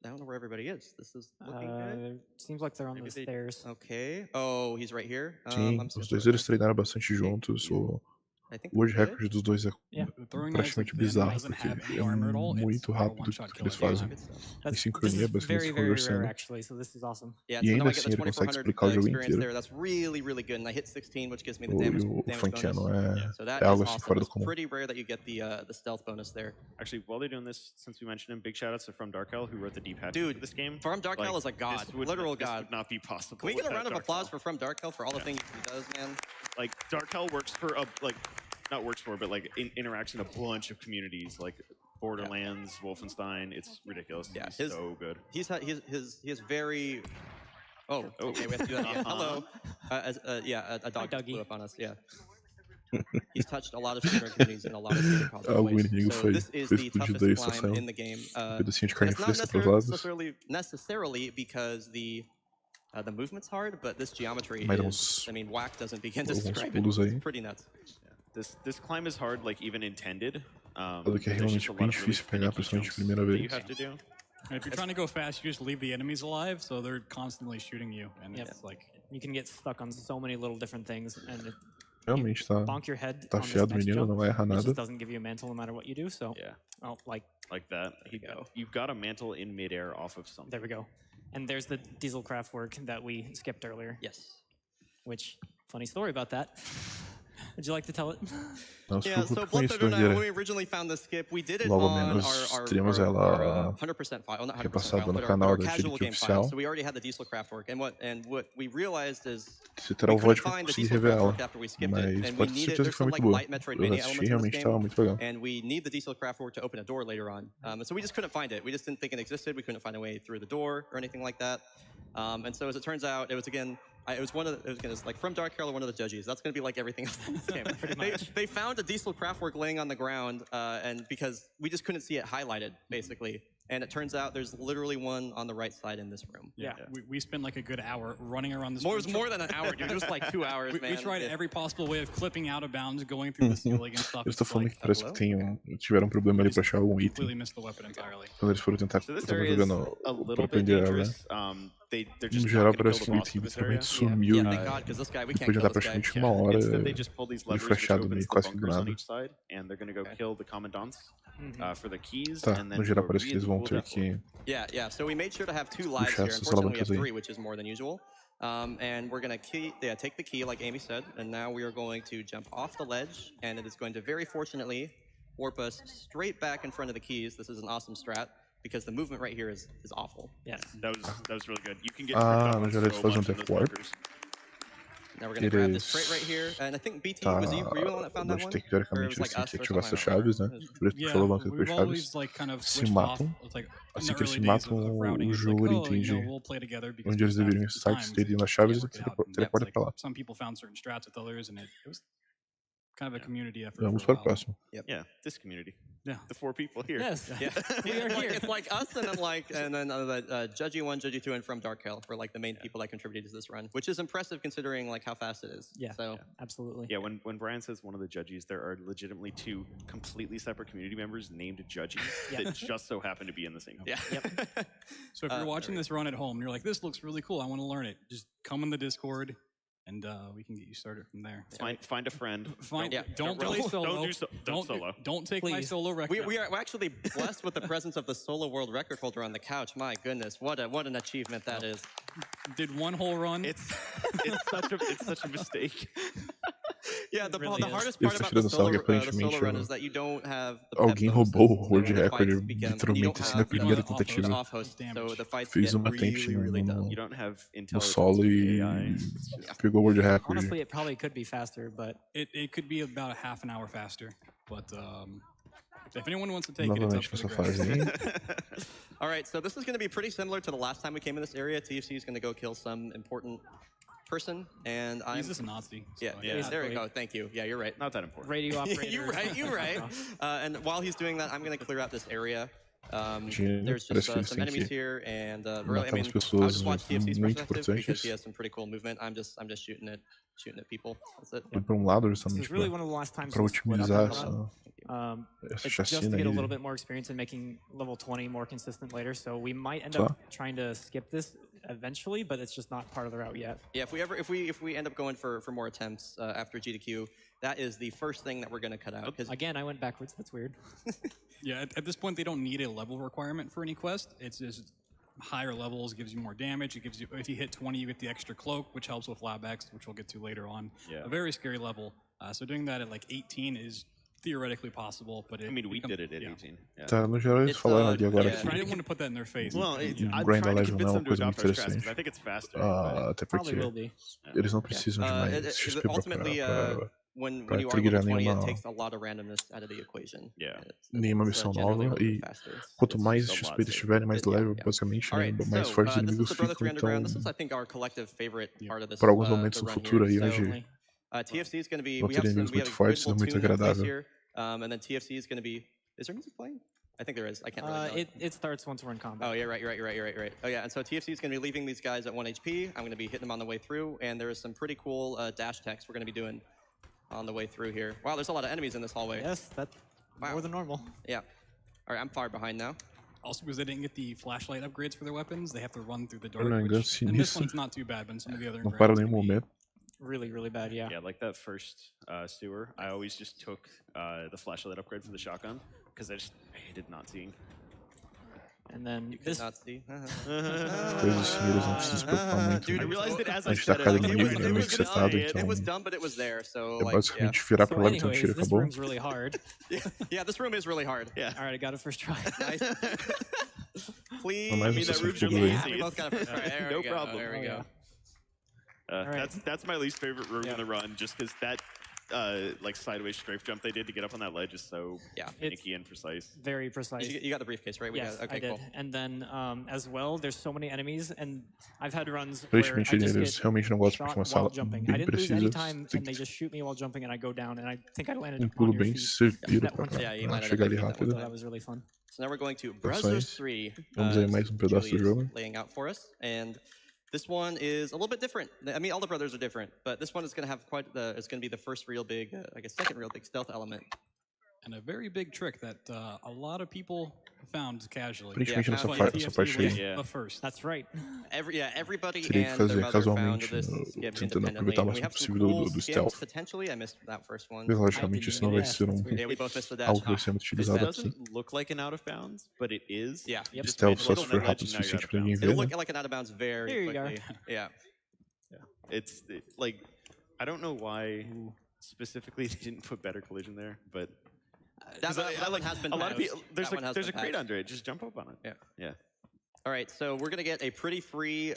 I don't know where everybody is. This is looking good. Seems like they're on the stairs. Okay. Oh, he's right here. Sim, os dois eles treinaram bastante juntos. O world record dos dois é praticamente bizarro, porque é muito rápido o que eles fazem. Em sincronia, basicamente, se conversando. E ainda assim ele consegue explicar o jogo inteiro. O funkeano é algo assim fora do comum. Actually, while they're doing this, since we mentioned him, big shoutouts to From Dark Hell, who wrote the D-pad for this game. From Dark Hell is a god, literal god. This would not be possible. Can we get a round of applause for From Dark Hell for all the things he does, man? Like, Dark Hell works for not works for, but like interacts in a bunch of communities, like Borderlands, Wolfenstein. It's ridiculous. Yeah, he's so good. He has very. Oh, okay, we have to do that again. Hello. A dog flew up on us. Yeah. He's touched a lot of different communities in a lot of different ways. So this is the toughest climb in the game. It's not necessarily because the movement's hard, but this geometry is, I mean, whack doesn't begin to describe it. It's pretty nuts. This climb is hard, like even intended. Que é realmente bem difícil pegar, principalmente a primeira vez. If you're trying to go fast, you just leave the enemies alive, so they're constantly shooting you, and it's like you can get stuck on so many little different things, and realmente tá afiado, menino, não vai errar nada. It just doesn't give you a mantle no matter what you do, so like that. You've got a mantle in midair off of something. There we go. And there's the diesel craft work that we skipped earlier. Yes. Which, funny story about that. Would you like to tell it? Yeah, so Blood Thunder and I, when we originally found the skip, we did it on our 100% file, not 100% file, but our casual game file. So we already had the diesel craft work, and what we realized is we couldn't find the diesel craft work after we skipped it, and we needed, there's some like light Metroidvania elements in this game, and we need the diesel craft work to open a door later on. And so we just couldn't find it. We just didn't think it existed. We couldn't find a way through the door or anything like that. And so as it turns out, it was again. It was like From Dark Hell or one of the Judges. That's going to be like everything else in this game. They found a diesel craftwork laying on the ground, and because we just couldn't see it highlighted, basically. And it turns out there's literally one on the right side in this room. Yeah. We spent like a good hour running around this. It was more than an hour, dude. It was like 2 hours, man. We tried every possible way of clipping out of bounds, going through the ceiling and stuff. Eu estou falando que parece que tiveram problema ali para achar algum item. Quando eles foram tentar jogando para aprender ela. No geral, parece que o item literalmente sumiu depois de andar praticamente uma hora e flashado meio quase que do nada. Tá, no geral parece que eles vão ter que so we made sure to have 2 lives here. Unfortunately, we have 3, which is more than usual. And we're going to take the key, like Amy said, and now we are going to jump off the ledge, and it is going to very fortunately warp us straight back in front of the keys. This is an awesome strat, because the movement right here is awful. Yes. That was really good. You can get no geral eles fazem um death warp. Now we're going to grab this crate right here, and I think BT, was you the one that found that one? Teoricamente eles têm que ativar essas chaves, né? Por isso que falou banca depois chaves. Se matam. Assim que eles se matam, o jogo entende onde eles deveriam estar, que seriam as chaves e teleporta pra lá. Some people found certain strats with others, and it was kind of a community effort. Vamos for a para o while. próximo. Yeah, this community. Yeah. The 4 people here. Yes. Yeah, We are here. It's like us, and then Judgy 1, Judgy 2, and from Dark Hill were like the main people that contributed to this run, which is impressive considering like how fast it is. Yeah. So Absolutely. Yeah, when Brian says one of the judges, there are legitimately 2 completely separate community members named judges that just so happen to be in the same company. yeah. Yep. So if you're watching this run at home, and you're like, this looks really cool, I want to learn it. Just come in the Discord, and we can get you started from there. Find a friend. Don't play solo. Don't solo. Don't take my solo record. We're actually blessed with the presence of the solo world record holder on the couch. My goodness, what an achievement that is. Did one whole run. It's such a mistake. Yeah, the really hardest is. part about Esse the filho solo da Saga, run is that you don't have the Alguém pep bonus roubou o that world the record fights become- you don't literalmente assim have na primeira the tentativa. off-host, so the fights Fez get uma really, attempt really no, dumb. You don't have no intelligence. solo e AI. pegou o world record. Honestly, it probably could be faster, but It could be about a half an hour faster, but if anyone wants to take it, it's up Novamente for the nessa grabs. fase aí. All right, so this is going to be pretty similar to the last time we came in this area. TFC is going to go kill some important person, and I'm He's just a Nazi. so yeah, yeah. there we go. Thank you. Yeah, you're right. Not that important. radio operator. You're right. And while he's doing that, I'm going to clear out this area. Gênio, There's parece just que eles some têm enemies que here, and really, I matar mean, as I'll pessoas just watch TFC's muito perspective because importantes. he has some pretty cool movement. I'm just shooting at people. That's it. Ir para lado This justamente is really one of the last times para we split up otimizar that run. essa It's just to chacina get a aí. little bit more experience in making level 20 more consistent later. So we might end Tá. up trying to skip this eventually, but it's just not part of the route yet. Yeah, if we end up going for more attempts after GDQ, that is the first thing that we're going to cut out. Because Again, I went backwards. That's weird. Yeah, at this point, they don't need a level requirement for any quest. It's just higher levels gives you more damage. It gives you, if you hit 20, you get the extra cloak, which helps with lab X, which we'll get to later on. Yeah. A very scary level. So doing that at like 18 is theoretically possible, but I mean, we did it at 18. Yeah. Tá, no geral eles It's, falaram ali agora yeah. I que didn't want to put that in their face. Well, I'm grind trying to level convince não é them uma to coisa adopt muito those quests interessante. because I think it's faster. but- Até Probably will porque be. eles não precisam de mais XP pra ultimately, when pra you are triggerar level 20, it nenhuma, takes a lot of randomness out of the equation. Yeah. nenhuma It's, missão generally nova really e faster. quanto mais it's a XP lot eles tiverem, mais Yeah, level, yeah. basicamente, All né, right, mais so fortes os this is inimigos the Brother ficam, 3 Underground. então This is, I think, our collective favorite part of this. por alguns the momentos no run futuro here. aí, So, hoje TFC is going to be. vão We ter have inimigos a muito good fortes, não little muito tune in place agradável. here, and then TFC is going to be. Is there music playing? I think there is. I can't really know. It starts once we're in combat. Oh, yeah, right. Oh, yeah, and so TFC is going to be leaving these guys at 1 HP. I'm going to be hitting them on the way through, and there is some pretty cool dash techs we're going to be doing on the way through here. Wow, there's a lot of enemies in this hallway. Yes, that's Wow. more than normal. Yeah. All right, I'm far behind now. Also, because they didn't get the flashlight upgrades for their weapons, they have to run through the Eu não dark. engano, And this sinistro. one's not too bad, but some of the other Não para engrams nenhum can be- momento. Really, really bad, yeah. Yeah, like that first sewer, I always just took the flashlight upgrade for the shotgun because I hated not seeing. And then You could this not see. Coisas assim, eles não precisam se preocupar muito. Dude, I né? realized it as A I gente tá said it. cada like, inimigo, it né, was meio gonna setado, say it. It was então dumb, but it was there. So, é like, yeah. basicamente virar So pro lado e então anyways, tiro, this acabou. room's really hard. Yeah, this room is really hard. Yeah. All right, I got it first try. Nice. Please. Não, mas I mean, você that room's ficou really bem. Yeah, we both got it first try. There No we go. problem. There we Oh, go. yeah. right. That's my least favorite room Yeah. in the run, just because that like sideways strafe jump they did to get up on that ledge is so Yeah. finicky and precise. Very precise. You got the briefcase, right? We Yes, got, okay, I did. cool. And then as well, there's so many enemies, and I've had runs where I Aparentemente just eles get realmente não gostam shot de uma sala while jumping. I bem didn't lose any precisa. time, Tem and they que just shoot me while jumping, and I go down, and I think I landed um on pulo your bem feet. certeiro That pra, one- Yeah, you pra landed chegar ali on my feet that rápido. one That was really fun. So now we're going to Opções. Brazos 3. Vamos aí mais pedaço do Julie is jogo. laying out for us, and this one is a little bit different. I mean, all the brothers are different, but this one is going to have quite the. It's going to be the first real big, I guess, second real big stealth element. And a very big trick that a lot of people found casually. Principalmente Yeah, nessa found parte, it. essa parte aí. Yeah. The first. That's right. Everybody Teria que and fazer their mother found casualmente, this no, skip tentando independently. aproveitar o And we máximo have some possível cool do skips, stealth. potentially. I missed that first one. Mas logicamente isso não vai ser Yeah, we both missed the dash. algo que vai ser muito This utilizado aqui. doesn't look like an out of bounds, but it is. Yeah. You just Stealth made a só little se for ledge rápido o and now you're suficiente out pra of ninguém bounds. ver, It'll né? look like an out of bounds very There you go. quickly. Yeah. It's like I don't know why specifically they didn't put better collision there, but That one has been a lot of patched. people. There's That one has there's a been crate patched. under it. Just jump up on it. Yeah. Yeah. All right, so we're going to get a pretty free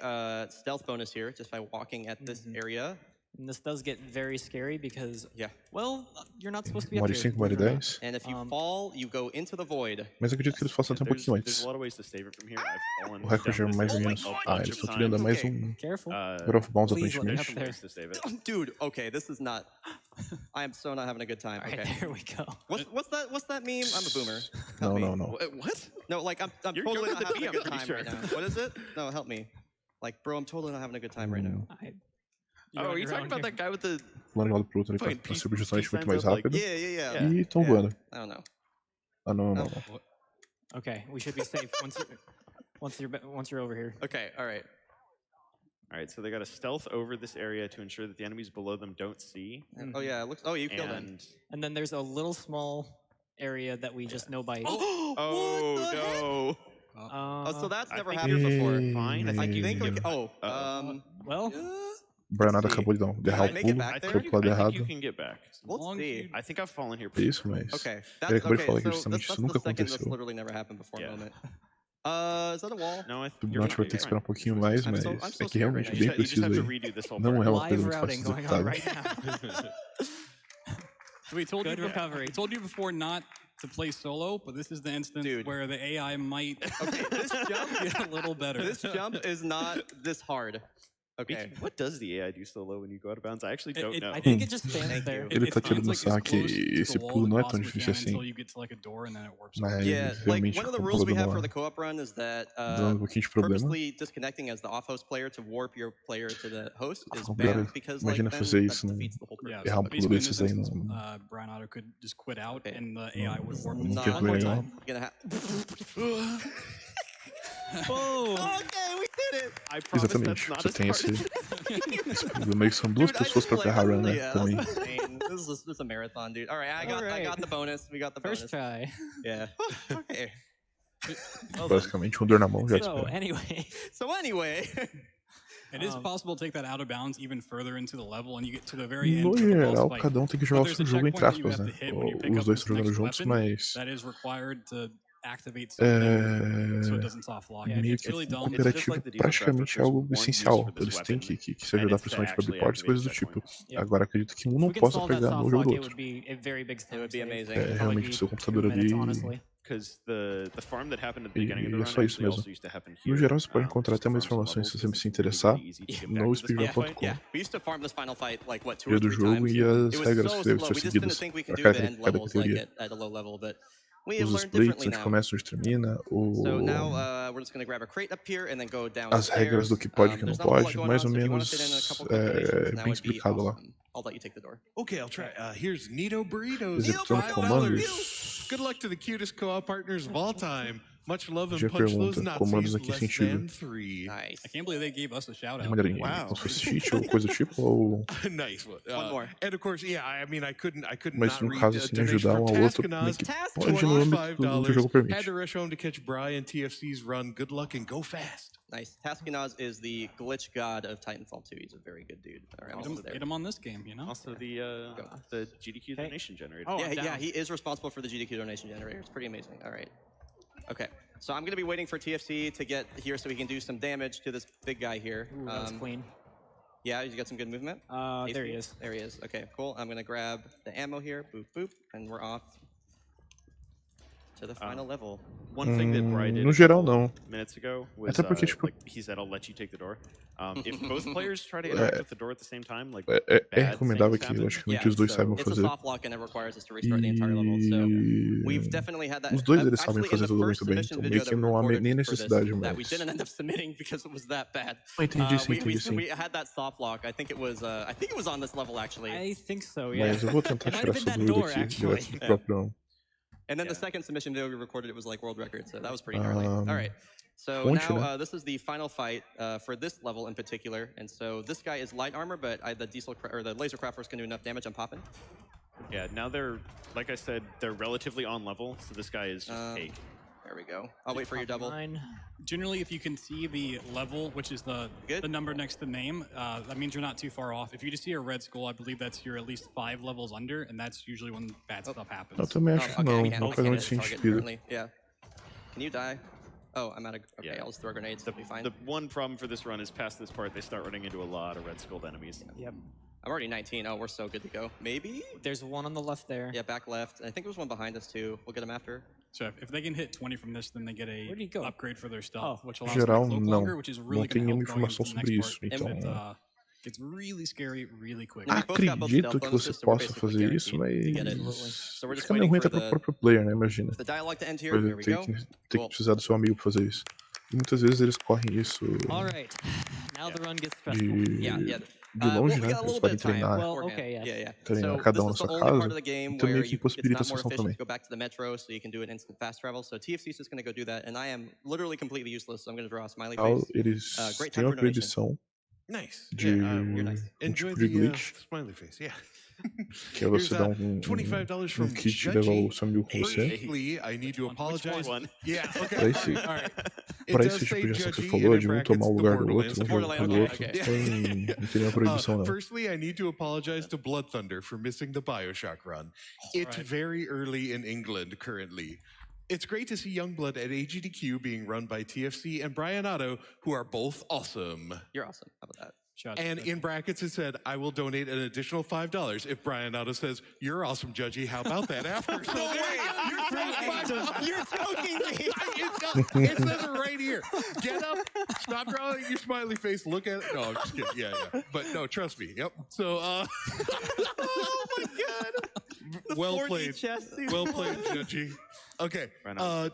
stealth bonus here just by walking at this area. And this does get very scary because, well, you're not supposed to be Uma up hora e here. 5, uma hora e 10. And if you fall, you go into the void. Mas eu acredito que eles façam até um pouquinho There's antes. a lot of ways to save it from here. I've fallen O recorde é down mais ou this menos... a Ah, bunch eles of estão querendo dar mais times. um... Careful. Out of bounds, Please let me aparentemente. up there. ways to save it. Dude, okay, this is not... I am so not having a good time. All right, Okay. there we go. What's that meme? I'm a boomer. Não, Help me. não, não. What? No, like I'm You're totally younger not than having me, a I'm good pretty time sure. right now. What is it? No, help me. Like, bro, I'm totally not having a good time right now. You're Oh, on are you your talking own about here. that guy with the... Pulando de um lado pro outro ali Fucking pra subir justamente muito peace mais signs up, like- rápido. Yeah. E estão voando. I don't know. Ah, não, não, não. Okay, we should be safe once you're over here. Okay, all right. All right, so they got to stealth over this area to ensure that the enemies below them don't see. Oh yeah, it looks. Oh, you killed him. And then there's a little small area that we just know by. Oh, no. Oh, so that's never think happened before. Fine. I think. we can- Well, Bernardo acabou de derrar o Make it pulo, back foi there? pro lado I think you errado. can get back. Let's see. I think I've fallen here. Isso, mas... Okay, Ele acabou de falar que so justamente that's isso nunca the second that's aconteceu. literally never happened before Yeah. moment. Is that a wall? No, O Bernardo vai ter que esperar um pouquinho mais, mas é que realmente you bem just preciso have to aí. redo this whole Não part. é uma live coisa muito routing fácil de going on executar. right now. So we told Good you recovery. We told you before not to play solo, but this is the instance Dude. where the AI might Okay, this jump. get a little better. This jump is not this hard. Okay. What does the AI do solo when you go out of bounds? I actually don't know. I think it just stands there. Ele tá It querendo stands, like, mostrar as que close to esse the wall pulo as não é it tão possibly difícil can assim. until you get to like a door and then it warps Mas over. Yeah, like realmente one of the com o rules we have problema for the co-op run is that dando um pouquinho de problema. purposely disconnecting as the off-host player to warp your player to the host is Complicado. banned because like Imagina then fazer that isso num- defeats the whole Yeah, purpose. errar um of it. pulo basically in desses this aí instance, não... Brian Otto could just quit out Okay. and the AI would warp Não him. fica one more legal. time. You're gonna have. Okay, we did it. I promise Exatamente, that's not você as tem hard esse, as- esse problema aí que são duas Dude, I pessoas just, pra like, ferrar run, really, né? Também. This is insane. This is a marathon, dude. All right, I got the bonus. We got the First bonus. try. Yeah. Okay. Basicamente, com dor na mão já te So espera. anyway, So anyway, It is possible to take that out of bounds even further into the level, and you get to the very end. No of the boss geral, fight. cada um tem que jogar o But there's seu a jogo entre checkpoint that you aspas, have né? to hit when you pick Os up dois this estão jogando next juntos, weapon mas that is required to activate something so it doesn't soft lock. meio It's que really o dumb. cooperativo praticamente é algo essencial. Eles têm que se ajudar principalmente para abrir portas e coisas do tipo. Agora, acredito que um if não we could possa solve that pegar no soft jogo do lock, it outro. would be a very big it would be amazing. É, realmente o seu computador ali... Because the farm that happened at the beginning of the E é run só isso actually mesmo. also used to happen No here. geral, você pode encontrar just até mais farm some informações se levels, você se because it's interessar really easy to get no back to this speedrun.com. Yeah, we used to farm this final fight like what 2 Guia or do 3 jogo times. e as It was regras so que devem slow. ser We just didn't seguidas think we para could do the cada end levels like categoria. at a low level, but we have Os learned splits, differently onde now. começa, onde termina, So now we're just going to grab a crate up here and then go down. as regras do que pode e que não pode, mais ou menos bem explicado lá. I'll let you take the door. Okay, I'll try. Here's Nito Burritos. Executando $5. comandos. Good luck to the cutest co-op partners of all time. Much love and Já punch those pergunta, comandos Nazis em que less sentido? than 3. Nice. I can't believe they gave us a shout De out. maneira Wow. como se fosse cheat ou coisa do tipo, ou... Nice. One more. And of course, yeah, I mean, I couldn't Mas not no read caso, a assim, donation ajudar from um ao outro, Taskanaz. que Task pode no âmbito do que o jogo Had permite. to rush home to catch Brian TFC's run. Good luck and go fast. Nice. Taskinaz is the glitch god of Titanfall 2. He's a very good dude. All right, I'm almost there. Get him on this game, you know? Also the GDQ donation generator. Oh, Yeah, he is responsible for the GDQ donation generator. It's pretty amazing. All right. Okay, so I'm going to be waiting for TFC to get here so we can do some damage to this big guy here. Ooh, that was clean. Yeah, you got some good movement? There he is. There he is. Okay, cool. I'm going to grab the ammo here. Boop, boop. And we're off to the final level. One thing that Brian did No geral, não. minutes ago was Até porque, tipo, like, he said, I'll let you take the door. If both players try to interact with the door at the same time, like É bad recomendável things que, happen. logicamente, os dois saibam It's a fazer. soft lock and it requires us to restart the entire level. So we've definitely had that. Os dois eles sabem Actually, fazer in the tudo first muito bem, submission então video meio que that we não há recorded nem for this, necessidade, that we mas... didn't end up submitting because it was that bad. Entendi sim, entendi sim. We had that soft lock. I think it was on this level actually. I think so, yeah. Mas eu vou tentar It might tirar have essa been that dúvida door, aqui, actually. direto do próprio... And then the second submission video we recorded, it was like world record, so that was pretty gnarly. All right, so Fonte, now né? this is the final fight for this level in particular, and so this guy is light armor, but the the laser crafters can do enough damage. I'm popping. Yeah, now they're, like I said, they're relatively on level, so this guy is just cake. There we go. I'll wait for your double. Generally, if you can see the level, which is the number next to the name, that means you're not too far off. If you just see a red skull, I believe that's you're at least 5 levels under, and that's usually when bad stuff happens. Eu também acho que não faz muito sentido. Yeah. Can you die? Oh, I'm out of... Okay, Yeah. I'll just throw grenades. That'll be fine. The one problem for this run is past this part, they start running into a lot of red skulled enemies. Yep. I'm already 19. Oh, we're so good to go. Maybe? There's one on the left there. Yeah, back left. I think there's one behind us too. We'll get him after. So if they can hit 20 from this, then they get a Where'd he go? upgrade for their stealth, which Em allows them geral, to cloak não. longer, which is Não really tem going to nenhuma help going informação into the sobre next isso. part. Então, It's really scary really quick. acredito que você possa fazer isso, mas fica meio ruim até pro próprio player, né? Imagina. Ele ter que precisar do seu amigo pra fazer isso. E muitas vezes eles correm isso de longe, né? Eles podem treinar, treinar cada um na sua casa. Então meio que possibilita a situação também. Go back to the metro so you can do an instant fast travel. So TFC is just going to go do that, and I am literally completely useless. So I'm going to draw a smiley face. Eles têm uma predição Nice. de Enjoy tipo de the glitch, smiley face. Yeah. que é você dar $25 from kit e levar o seu amigo com você. I need to apologize. Yeah, okay. Pra esse, pra esse tipo de ação que você falou, de um tomar o lugar do outro, um jogar pelo outro, não tem nenhuma proibição, não. Firstly, I need to apologize to Blood Thunder for missing the Bioshock run. It's very early in England currently. It's great to see Youngblood at AGDQ being run by TFC and Brian Otto, who are both awesome. You're awesome. How about that? And in brackets it said, I will donate an additional $5 if Brian Otto says, you're awesome, Judgy. How about that after? So No way! You're joking me! It says it right here. Get up, stop drawing your smiley face, look at it. No, I'm just kidding. Yeah. But no, trust me. Yep. So, oh my God. Well played. Well played, Judgy. Okay. And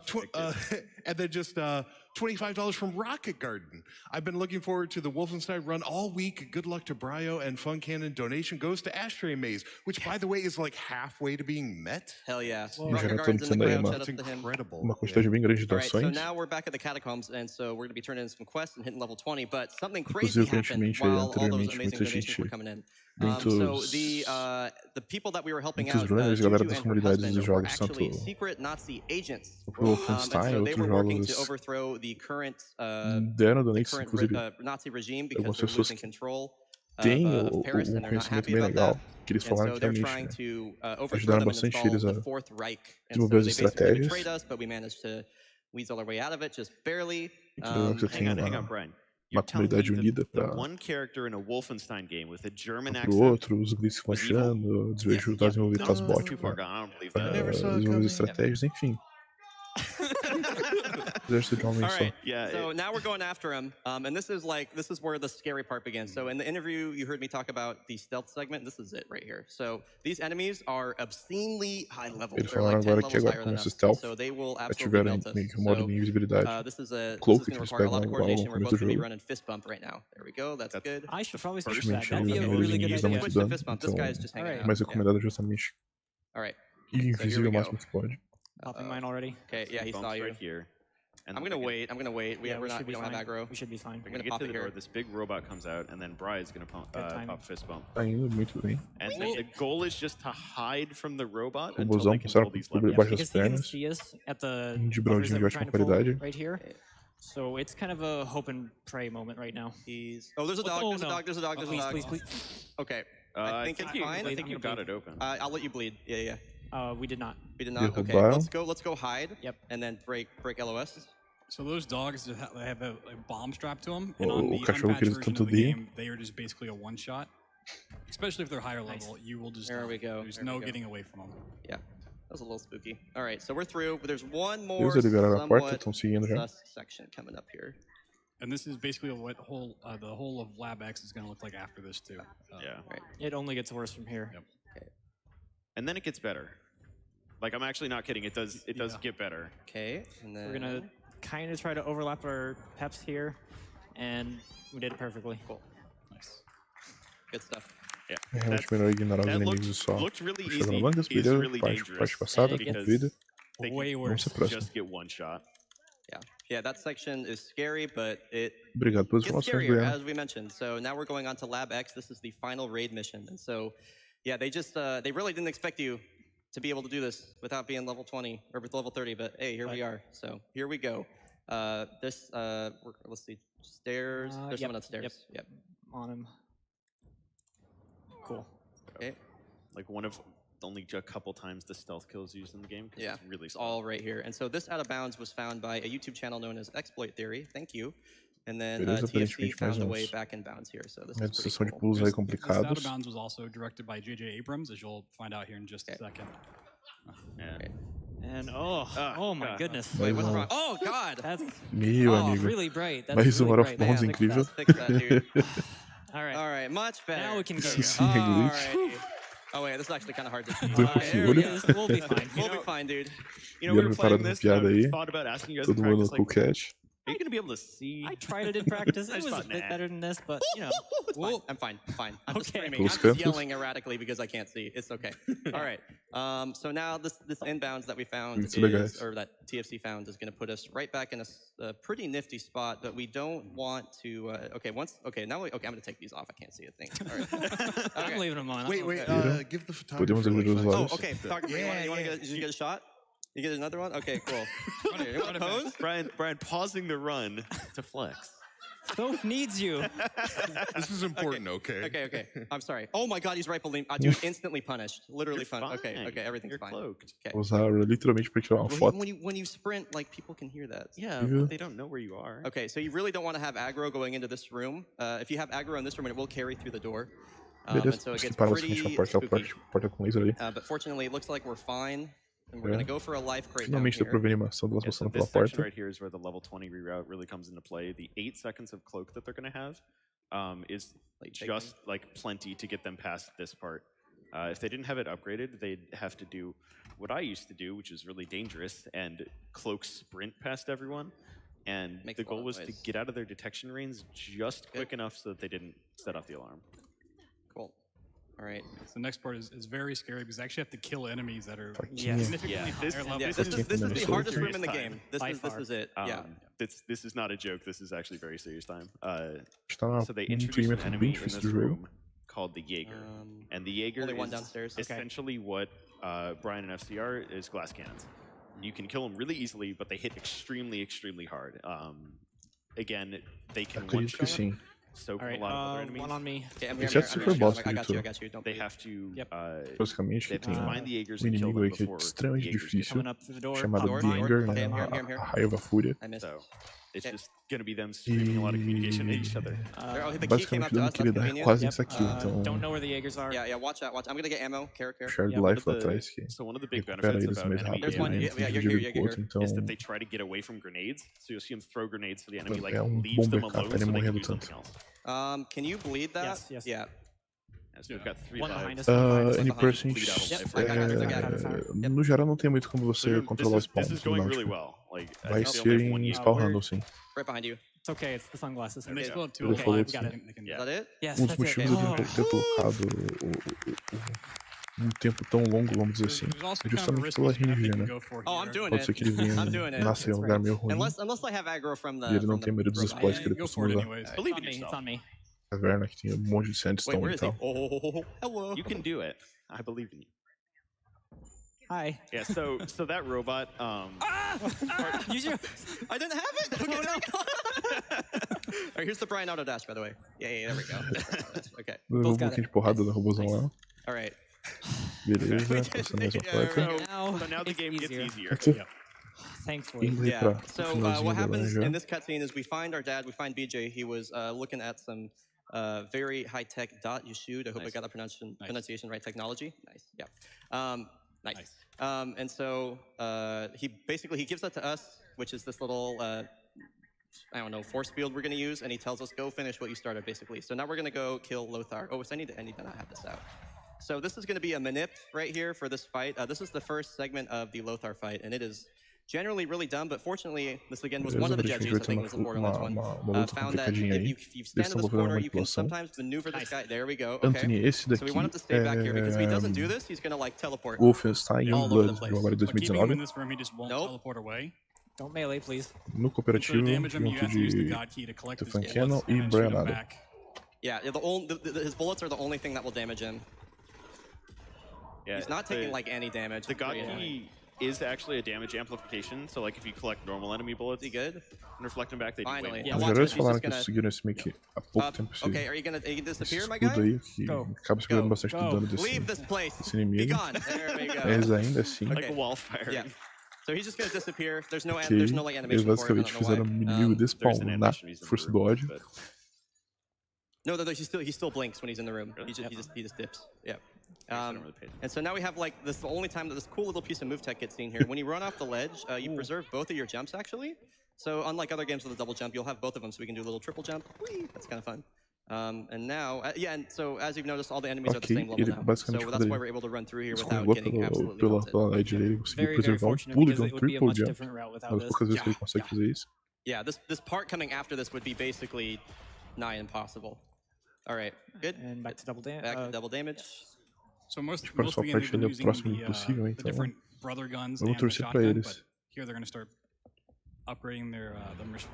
then just $25 from Rocket Garden. I've been looking forward to the Wolfenstein run all week. Good luck to Brio and Fun Cannon. Donation goes to Ashtray Maze, which, by the way, is like halfway to being met. Hell yeah. Já estamos tendo aí uma quantidade bem grande de doações. So now we're back at the catacombs, and so we're going to be turning in some quests and hitting level 20. But something crazy happened while all those amazing donations were coming in. So the people that we were helping out, Juju and her husband, were actually secret Nazi agents. Wolfenstein, so they were working to jogos overthrow the current Nazi regime because they're losing control of Paris, and they're not happy about that. Que eles And falaram so que they're realmente trying to overthrow ajudaram them and bastante install eles a the Fourth Reich. And desenvolver so as they basically estratégias. betrayed us, but we managed to weasel our way out of it, just barely. Hang on, Brian. Uma comunidade unida para one character in a Wolfenstein game with a German pro accent. outro, os glitches que vão achando, ajudar a desenvolver as bots, desenvolver estratégias, enfim. Exército de homens só. So now we're going after him, and this is where the scary part begins. So in the interview, you heard me talk about the stealth segment. This is it right here. So these enemies are obscenely high level. Eles They're falaram like 10 agora que levels agora higher than começa us. stealth, So they will absolutely ativeram melt us. meio que o modo de invisibilidade. This is going Cloak to que eles require a pegam lot of igual coordination. no We're começo both do going to be jogo. running fist bump right now. There we go. That's good. I should probably switch Aparentemente that. That'd be a really good eles dão idea. muito Switch to dano, fist bump. This guy is just hanging out. mas a comunidade ajuda justamente All right. ir invisível o máximo que pode. Popping mine already. Okay, yeah, he saw you. Right here. And I'm gonna wait. We don't have aggro. We should be fine. We're gonna get to the door. This big robot comes out, and then Bride's gonna pop fist bump. Tá indo muito bem. And the goal is just to hide from the robot O until bozão they can passaram pull these por levers. debaixo das Because he can pernas. see us at the De brown de ótima qualidade. right here. So it's kind of a hope and pray moment right now. There's a dog. There's a dog. Please. Okay. I think it's fine. I think you got it open. I'll let you bleed. Yeah. We did not. We did not. Okay. Derrubaram. Let's go hide. Yep. And then break LOS. So those dogs have a bomb strapped to them, and on the cachorro que unpatched eles version tanto of the odeiam. game, they are just basically a one-shot. Especially if they're higher level, you will just There we go. There's no getting away from them. Yeah, that was a little spooky. All right, so we're through. But there's one more Eles liberaram a porta, somewhat estão seguindo já. sus section coming up here. And this is basically what the whole of Lab X is going to look like after this too. Right. It only gets worse from here. Yep. Okay. And then it gets better. Like, I'm actually not kidding. It does get better. Okay. And then We're gonna kind of try to overlap our peps here, and we did it perfectly. Cool. Nice. Good stuff. Yeah. É realmente melhor ignorar os inimigos e só looked really puxar easy. na manga, Is perdeu really parte dangerous. passada, Because vida. they Way can worse. Vamos ser próximo. just get one shot. Yeah, that section is scary, but it Obrigado pelas gets informações, scarier, Brian. as we mentioned. So now we're going on to Lab X. This is the final raid mission. And so, yeah, they just, they really didn't expect you to be able to do this without being level 20 or with level 30, but hey, here we are. So here we go. Let's see, stairs. There's someone upstairs. Yep. On him. Cool. Okay. Like one of only a couple times the stealth kills used in the game. Yeah, it's really it's all right here. And so this out of bounds was found by a YouTube channel known as Exploit Theory. Thank you. And then Beleza, TFC aparentemente mais found a way uns. back in bounds here, so this Uma is pretty sucessão de cool. pulos aí This out of complicados. bounds was also directed by J.J. Abrams, as you'll find out here in just a second. And oh my goodness. Wait, what's wrong? Oh God! That's Meu amigo. really bright. That's Mais really Out of bright. Bounds Fix that. incrível. Fix that, dude. All right. All right, much better. Now we can go. Sim, é glitch. Alrighty. Oh wait, this is actually kind of hard to see. Foi por There seguro. it is. We'll be fine. We'll be fine, dude. You know, we Vieram were preparado playing uma this, piada and I aí. thought about asking you guys Todo to mundo practice, no like, cool catch. are you going to be able to see? I tried it in practice. I It just was a thought, bit nah. better than this, but you know. It's fine. I'm fine. I'm fine. I'm just Okay. screaming. Pelos I'm just cantos. yelling erratically because I can't see. It's okay. All right. So now this inbounds that we found Muito legais. is, or that TFC found, is going to put us right back in a pretty nifty spot, but we don't want to. Okay. Now. Okay. I'm going to take these off. I can't see a thing. All right. I'm leaving them on. Wait, Okay. give the Podemos photographer abrir like os 5 Oh, olhos. okay. Photographer, you want to get a shot? You get another one? Okay, cool. You want to pose? Brian pausing the run to flex. Soph needs you. This is important, okay? Okay. I'm sorry. Oh my God, he's right below me. Dude, instantly punished. Literally You're punished. fine. Okay, everything's You're fine. cloaked. Okay. Usaram literalmente pra tirar uma foto. When you sprint, like people can hear that. Yeah, Yeah. but they don't know where you are. Okay, so you really don't want to have aggro going into this room. If you have aggro in this room, it will carry through the door. And Beleza, so it se gets para pretty basicamente uma spooky. porta com laser ali. But fortunately, it looks like we're fine. And we're Yeah. going to go for a life crate down Finalmente deu pra here. ver a animação delas Yeah, so passando this pela section porta. right here is where the level 20 reroute really comes into play. The 8 seconds of cloak that they're going to have is just like plenty to get them past this part. If they didn't have it upgraded, they'd have to do what I used to do, which is really dangerous, and cloak sprint past everyone. And Makes the a lot goal of was to noise. get out of their detection range just quick enough so that they didn't set off the alarm. Cool. All right. So the next part is very scary because I actually have to kill enemies that are Faquinha. significantly This- higher level. Yeah, This this is- is the this is hardest room serious in the time. game. This By is far. it. Yeah. This is not a joke. This is actually very serious time. Está num So they introduced an segmento enemy bem in difícil this do jogo. room called the Jaeger. And the Jaeger only one is downstairs. Okay. essentially what Brian and FCR is glass cannons. You can kill them really easily, but they hit extremely, extremely hard. Again, they can Acredito que one-shot, sim. soak All a right. lot of other enemies. One on me. Okay, I'm Esse here. é super boss I got you. do Don't They worry. have to Yep. Basicamente they que have tem to find the Jaegers um and kill inimigo them aí que é before extremamente the Jaegers get difícil, Coming up through the door. chamado Door, The door. Anger, Okay, né? I'm here. A raiva, a fúria. I missed. So it's Okay. just going to be them screaming a lot of communication at each other. The key came up Basicamente to dando us. que ele That's dá convenient. quase Yep. isso aqui, então Don't know where the Jaegers are. Yeah, watch out. I'm gonna get ammo. Care. Shard Yeah, Life But lá atrás que so one of the big recupera benefits eles about mais enemy rápido, There's one, né? yeah, Divide you're o here. outro, então is that they try to get away from grenades. So you'll see them throw grenades so the enemy like é leaves bom them backup alone pra ele so they morrer can do tanto. something else. Can you bleed that? Yes. Yeah. So we've got 3 One behind lives. us. One behind us. Any behind you. person Bleed out of life I right got now. it, I got it. no geral não tem muito como So você controlar os this pontos is no going really Náutico. well. Like I Vai think they ser only have one em use. spawn random, sim. Right behind you. It's okay. It's the sunglasses. And they still have 2 Ele Okay, falou lives. got it. They can- Is that it? Yes, Um dos that's it. motivos de Oh. ter colocado um tempo tão longo, vamos dizer assim, There's also é kind of a justamente risk pela map they RNG, can né? go for Oh, I'm here. doing Pode it. ser que ele venha I'm doing it. nascer em um lugar meio ruim, Unless I have aggro from the. e ele não from tem the medo dos robot. exploits que ele Go costuma for it usar. anyways. Believe It's in on me. It's yourself. on me. Caverna que tinha um monte de Wait, sandstone where e is he? tal. Oh, hello. You can do it. I believe in you. Hi. Yeah, so that robot, Use your. I didn't have it. Okay, All right, here's the Brian Auto Dash, by the way. Yeah, there we go. Okay. Levou um got pouquinho de porrada do robôzão lá. All right. Beleza, We did passando mais uma it, porta. so now the it's game gets easier. easier. Thankfully. Indo aí Yeah. pra So finalzinho what da happens laranja. in this cutscene is we find our dad. We find BJ. He was looking at some very high-tech dot Yeshud. I hope I Nice. got the pronunciation right. Technology. Nice. Yeah. Nice. Nice. And so he gives that to us, which is this little I don't know, force field we're going to use, and he tells us go finish what you started, basically. So now we're going to go kill Lothar. Oh, so I need to not have this out. So this is going to be a manip right here for this fight. This is the first segment of the Lothar fight, and it is generally really dumb, but fortunately, this again was one of the judges, I think it was the Borderlands one, found that if you stand in this corner, you can sometimes maneuver this guy. There we go. Okay. Anthony, esse So we want him daqui to stay back here, because if he doesn't do é this, he's going to like teleport. Wolfenstein All over the Youngblood, place. jogo agora de By keeping him in 2019. this room, he just won't Nope. teleport away. Don't melee, please. No So to cooperativo, damage him, you junto have to use the de God Key to collect his Stefan bullets Cannon and e then Brian shoot him Adler. back. Yeah, his bullets are the only thing that will damage him. Yeah, He's not taking like any damage. The God Yeah. Key is actually a damage amplification. So like if you collect normal enemy bullets Is he good? and reflect them back, they do Finally. way Yeah, more. Os watch heróis this, he's falaram just que gonna- conseguiram esse meio que há pouco tempo Okay, are you gonna esse disappear, my escudo guy? aí, que Go. acaba segurando bastante do Go. dano Leave desse this place. Be inimigo. gone. There we go. Mas ainda assim, Like Okay. a wall fire. Yeah. So he's just gonna disappear. There's no like Eles animation for it. I basicamente don't know fizeram why. um inimigo despawnar, força do ódio. No, he still blinks when he's in the room. He just dips. Yeah. And so now we have like this the only time that this cool little piece of move tech gets seen here. When you run off the ledge, you preserve both of your jumps actually. So unlike other games with a double jump, you'll have both of them, so we can do a little triple jump. Whee! That's kind of fun. And now, and so as you've noticed, all the enemies are the same level now. So that's why we're able to run through here without getting absolutely melted. Ele conseguiu preservar pulo de triple jump. Mas poucas vezes que ele consegue fazer isso. Yeah, this part coming after this would be basically nigh impossible. All right, good. And back to double damage. Back to double damage. So most of Para sua the game parte they've been ele é o using próximo the impossível, então different brother guns vamos and the torcer para shotgun, eles. but here they're going to start upgrading their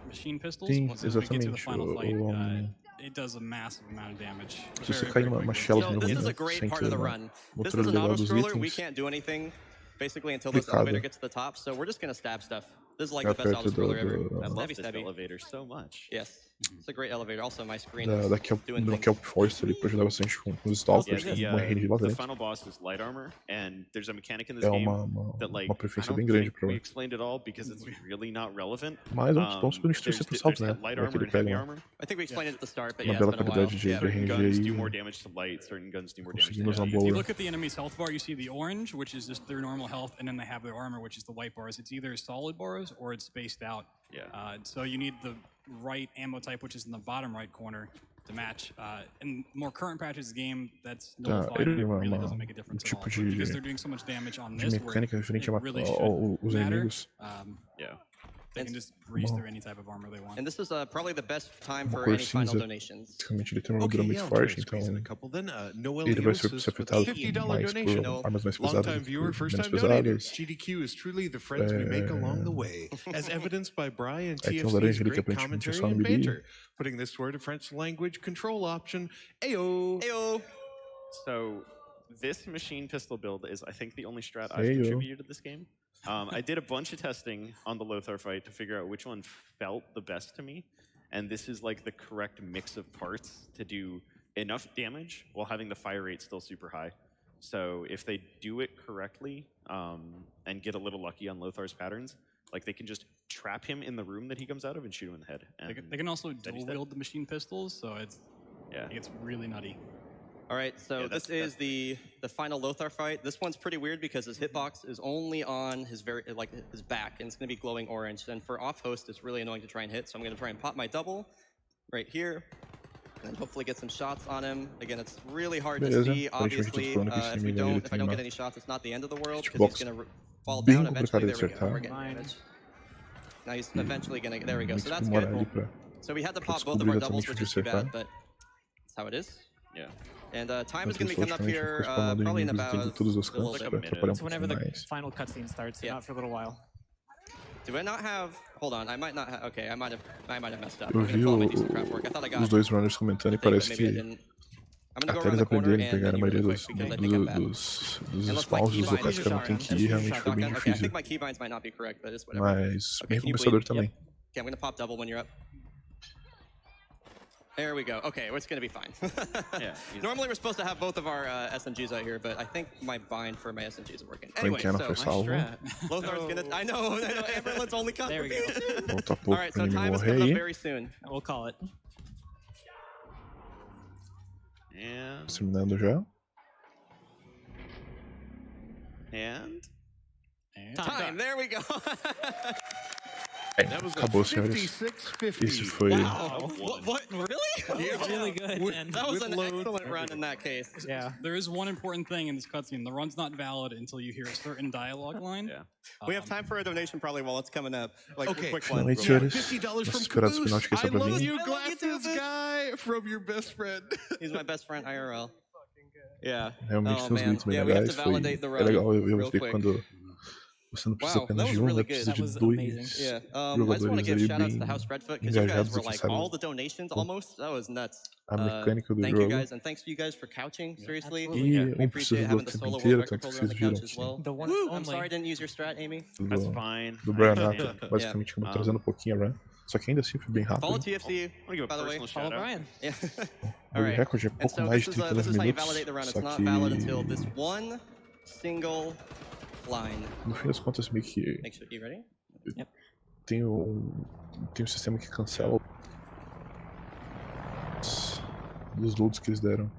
machine pistols. Sim, Once we get to the exatamente. final fight, it does a massive amount of damage. Se você cair numa shell So this is a great part of the run. This is an auto-scroller. We can't do anything basically until this elevator gets to the top, so we're just going to stab stuff. This is like the best auto-scroller ever. I love this elevator so much. Yes. It's a great elevator. Also, my screen Daqui a Force ali pra ajudar bastante com os stalkers, tem uma range lá The dentro. final boss is light armor, and there's a mechanic in this É game uma that like preferência I bem don't grande think pra we mim. explained it all because it's really not relevant. Mas vamos podemos torcer pros saltos, né? Light É armor que ele and pega heavy lá. armor. I think we explained it at the start, but Uma yeah, bela it's been a while. qualidade de Certain range guns do aí. more damage to light, certain guns do more damage to Conseguimos uma heavy. If you boa. look at the enemy's health bar, you see the orange, which is just their normal health, and then they have their armor, which is the white bars. It's either solid bars or it's spaced out. Yeah. So you need the right ammo type, which is in the bottom right corner, to match. In more current patches of the game, that's nullified, and it really doesn't make a difference at all. But because they're doing so much damage on this, where Mecânica referente it really aos should matter, inimigos. they can just breeze through any type of armor they want. And this is probably the best time Uma for cor any final cinza, donations. basicamente ele tem uma armadura muito forte, então ele vai ser afetado mais por armas mais pesadas, Long-time viewer, first-time menos donator. pesadas. GDQ is truly the friends we make along the way, as evidenced by Brian Aí tem um TFC's laranja ali que great aparentemente é commentary só no and melee. banter, putting this word to French language control option. Ayo. Ayo. So this machine pistol build is, I think, the only strat I've Ayo. contributed to this game. I did a bunch of testing on the Lothar fight to figure out which one felt the best to me, and this is like the correct mix of parts to do enough damage while having the fire rate still super high. So if they do it correctly and get a little lucky on Lothar's patterns, like they can just trap him in the room that he comes out of and shoot him in the head. They can also dual wield the machine pistols, so it gets really nutty. All right, so this is the final Lothar fight. This one's pretty weird because his hitbox is only on his his back, and it's going to be glowing orange. And for off host, it's really annoying to try and hit. So I'm going to try and pop my double right here, and hopefully get some shots on him. Again, it's really hard to see. Obviously, if I don't get any shots, it's not the end of the world because he's going to fall down eventually. There we go. We're getting damage. Now he's eventually going to. There we go. So that's good. So we had to pop both of our doubles, which is too bad, but that's how it is. Yeah. And time is going to be coming up here probably in about a little bit. It's whenever the final cutscene starts, not for a little while. Do I not have? Hold on, I might not have. Okay, I might have messed up. Eu vi os dois runners comentando e parece que até eles aprenderem a pegar a maioria dos spawns dos locais que não tem que ir, realmente foi bem difícil. Mas bem compensador também. Okay, I'm going to pop double when you're up. There we go. Okay, it's going to be fine. Normally we're supposed to have both of our SMGs out here, but I think my bind for my SMGs is working. Anyway, so Lothar's going to... I know, Everyone's only cut. There we go. All right, so time is coming up very soon. We'll call it. Terminando já. And time. There we go. Acabou, senhores. Esse foi... Wow. What? Really? Yeah. Really good. That was an excellent run in that case. Yeah. There is one important thing in this cutscene. The run's not valid until you hear a certain dialogue line. We have time for a donation probably while it's coming up. Like okay. a quick one. $50 from Caboose. I love you, glasses guy, from your best friend. He's my best friend IRL. Yeah. Realmente tem uns glitches bem legais. É legal eu ver quando você não precisa apenas de um, né? Precisa de dois jogadores ali bem engajados e que sabem a mecânica do jogo. E um precisa do tempo inteiro, tanto que vocês viram I'm sorry I didn't use your strat, Amy. Do Brian Nato, basicamente como trazendo um pouquinho a run. Só que ainda assim foi bem rápido. Follow TFC, by the way. Follow Brian. O recorde é pouco mais de 30 minutos, só que offline. No fim das contas, meio que Make sure you ready. tem um sistema que cancela dos loads que eles deram.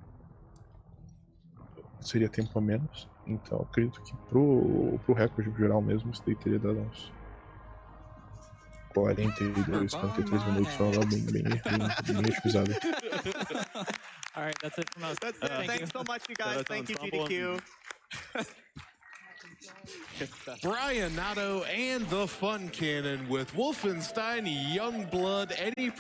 Seria tempo a menos, então acredito que pro recorde geral mesmo, isso daí teria dado uns 42, 43 minutos, só bem otimizado. All right, that's it from us. That's it. Thanks so much, you guys. Thank you, GDQ. Brian Nato and the Fun Cannon with Wolfenstein Youngblood. Any